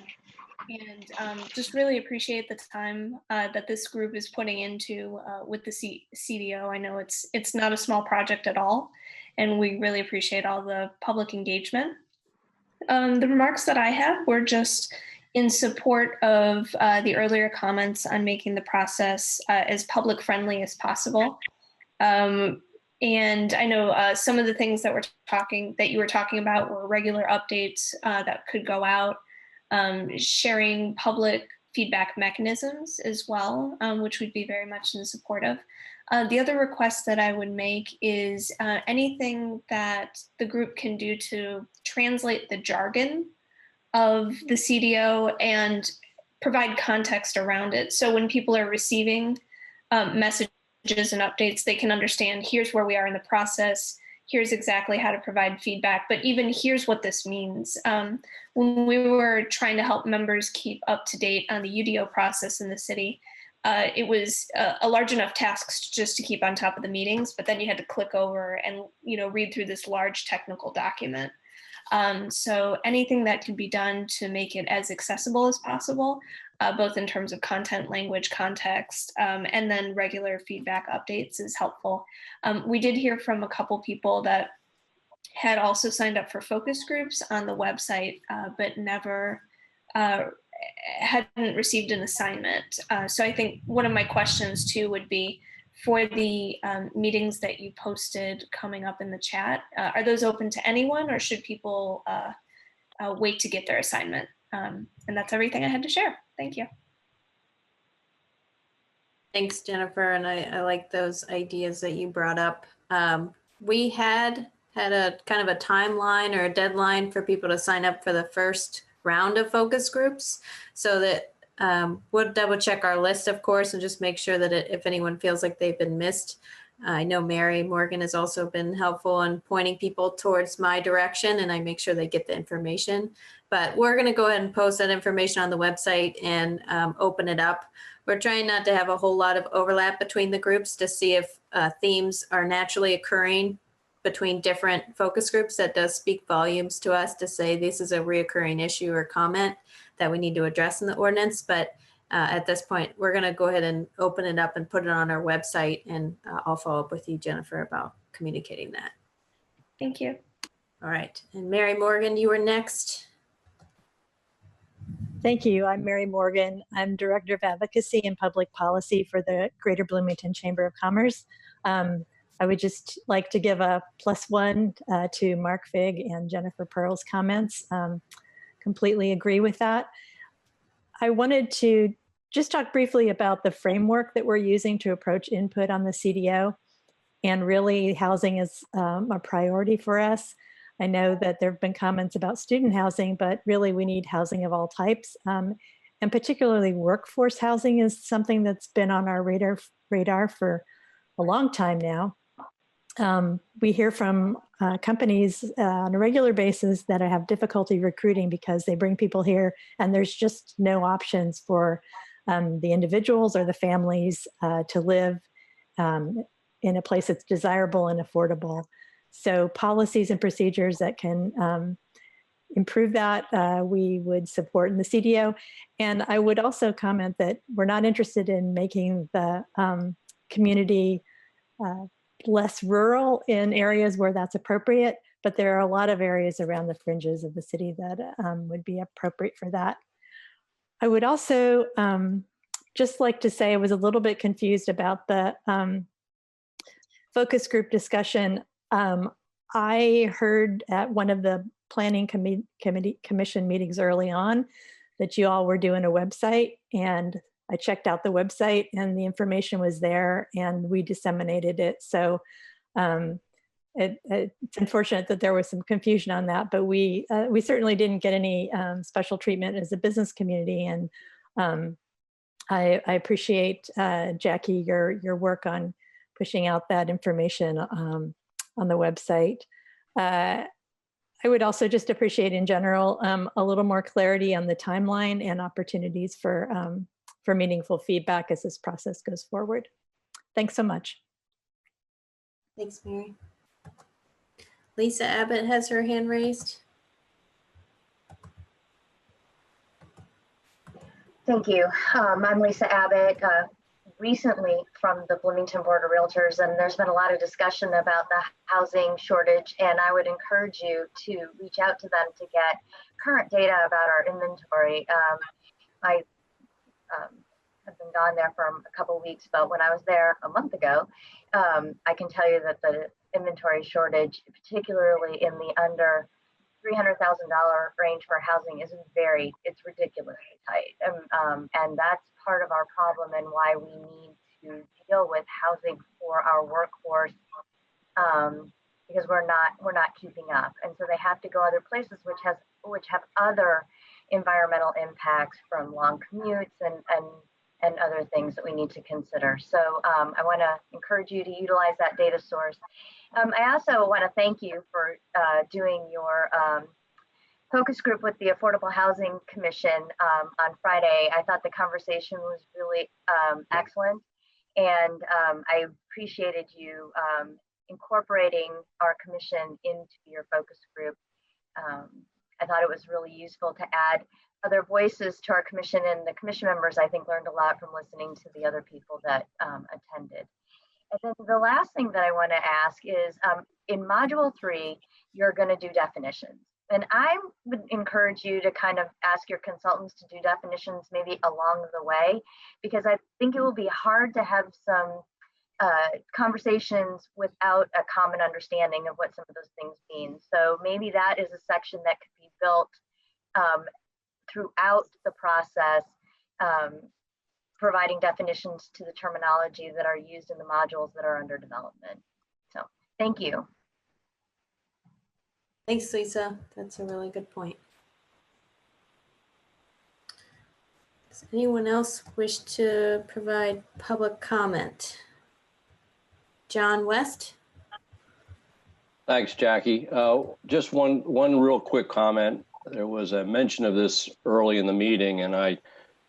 And just really appreciate the time that this group is putting into with the CDO. I know it's not a small project at all, and we really appreciate all the public engagement. The remarks that I have were just in support of the earlier comments on making the process as public friendly as possible. And I know some of the things that you were talking about were regular updates that could go out, sharing public feedback mechanisms as well, which we'd be very much in support of. The other request that I would make is anything that the group can do to translate the jargon of the CDO and provide context around it. So when people are receiving messages and updates, they can understand, here's where we are in the process, here's exactly how to provide feedback, but even here's what this means. When we were trying to help members keep up to date on the UDO process in the city, it was a large enough task just to keep on top of the meetings, but then you had to click over and read through this large technical document. So anything that can be done to make it as accessible as possible, both in terms of content, language, context, and then regular feedback updates is helpful. We did hear from a couple people that had also signed up for focus groups on the website, but never hadn't received an assignment. So I think one of my questions too would be, for the meetings that you posted coming up in the chat, are those open to anyone, or should people wait to get their assignment? And that's everything I had to share. Thank you. Thanks, Jennifer. And I like those ideas that you brought up. We had had a kind of a timeline or a deadline for people to sign up for the first round of focus groups, so that we'll double check our list, of course, and just make sure that if anyone feels like they've been missed. I know Mary Morgan has also been helpful in pointing people towards my direction, and I make sure they get the information. But we're going to go ahead and post that information on the website and open it up. We're trying not to have a whole lot of overlap between the groups to see if themes are naturally occurring between different focus groups. That does speak volumes to us to say this is a reoccurring issue or comment that we need to address in the ordinance. But at this point, we're going to go ahead and open it up and put it on our website, and I'll follow up with you, Jennifer, about communicating that. Thank you. All right. And Mary Morgan, you were next. Thank you. I'm Mary Morgan. I'm Director of Advocacy and Public Policy for the Greater Bloomington Chamber of Commerce. I would just like to give a +1 to Mark Fig and Jennifer Pearl's comments. Completely agree with that. I wanted to just talk briefly about the framework that we're using to approach input on the CDO. And really, housing is a priority for us. I know that there have been comments about student housing, but really we need housing of all types. And particularly workforce housing is something that's been on our radar for a long time now. We hear from companies on a regular basis that have difficulty recruiting because they bring people here and there's just no options for the individuals or the families to live in a place that's desirable and affordable. So policies and procedures that can improve that, we would support in the CDO. And I would also comment that we're not interested in making the community less rural in areas where that's appropriate, but there are a lot of areas around the fringes of the city that would be appropriate for that. I would also just like to say I was a little bit confused about the focus group discussion. I heard at one of the planning commission meetings early on that you all were doing a website, and I checked out the website and the information was there and we disseminated it. So it's unfortunate that there was some confusion on that, but we certainly didn't get any special treatment as a business community. And I appreciate, Jackie, your work on pushing out that information on the website. I would also just appreciate in general a little more clarity on the timeline and opportunities for meaningful feedback as this process goes forward. Thanks so much. Thanks, Mary. Lisa Abbott has her hand raised. Thank you. I'm Lisa Abbott, recently from the Bloomington Board of Realtors, and there's been a lot of discussion about the housing shortage, and I would encourage you to reach out to them to get current data about our inventory. I have been gone there for a couple of weeks, but when I was there a month ago, I can tell you that the inventory shortage, particularly in the under $300,000 range for housing, it's ridiculously tight. And that's part of our problem and why we need to deal with housing for our workforce, because we're not keeping up. And so they have to go other places which have other environmental impacts from long commutes and other things that we need to consider. So I want to encourage you to utilize that data source. I also want to thank you for doing your focus group with the Affordable Housing Commission on Friday. I thought the conversation was really excellent, and I appreciated you incorporating our commission into your focus group. I thought it was really useful to add other voices to our commission, and the commission members, I think, learned a lot from listening to the other people that attended. And then the last thing that I want to ask is, in Module 3, you're going to do definitions. And I would encourage you to kind of ask your consultants to do definitions maybe along the way, because I think it will be hard to have some conversations without a common understanding of what some of those things mean. So maybe that is a section that could be built throughout the process, providing definitions to the terminology that are used in the modules that are under development. So thank you. Thanks, Lisa. That's a really good point. Does anyone else wish to provide public comment? John West? Thanks, Jackie. Just one real quick comment. There was a mention of this early in the meeting, and I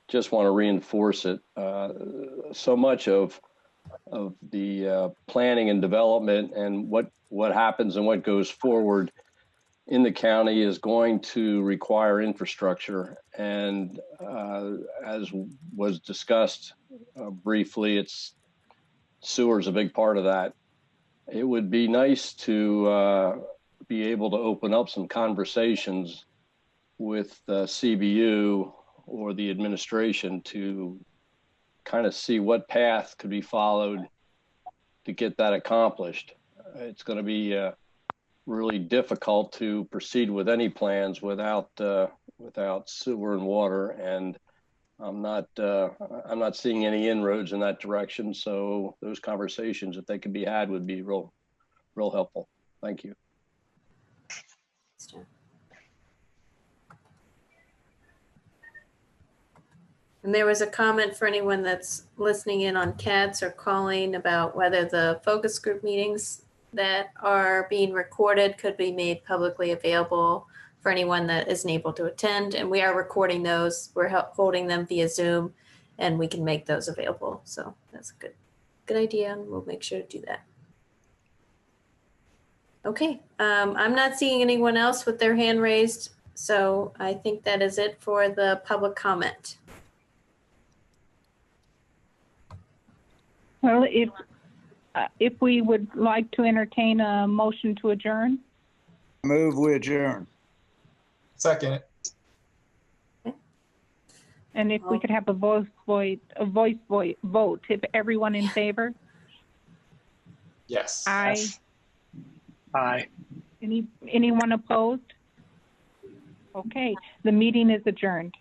just want to reinforce it. So much of the planning and development and what happens and what goes forward in the county is going to require infrastructure. And as was discussed briefly, sewer is a big part of that. It would be nice to be able to open up some conversations with CBU or the administration to kind of see what path could be followed to get that accomplished. It's going to be really difficult to proceed with any plans without sewer and water, and I'm not seeing any inroads in that direction. So those conversations, if they could be had, would be real helpful. Thank you. And there was a comment for anyone that's listening in on CATS or calling about whether the focus group meetings that are being recorded could be made publicly available for anyone that isn't able to attend. And we are recording those. We're holding them via Zoom, and we can make those available. So that's a good idea, and we'll make sure to do that. Okay, I'm not seeing anyone else with their hand raised, so I think that is it for the public comment. Well, if we would like to entertain a motion to adjourn. Move we adjourn. Second. And if we could have a voice vote, if everyone in favor? Yes. Aye. Yes. Aye. Anyone opposed? Okay, the meeting is adjourned.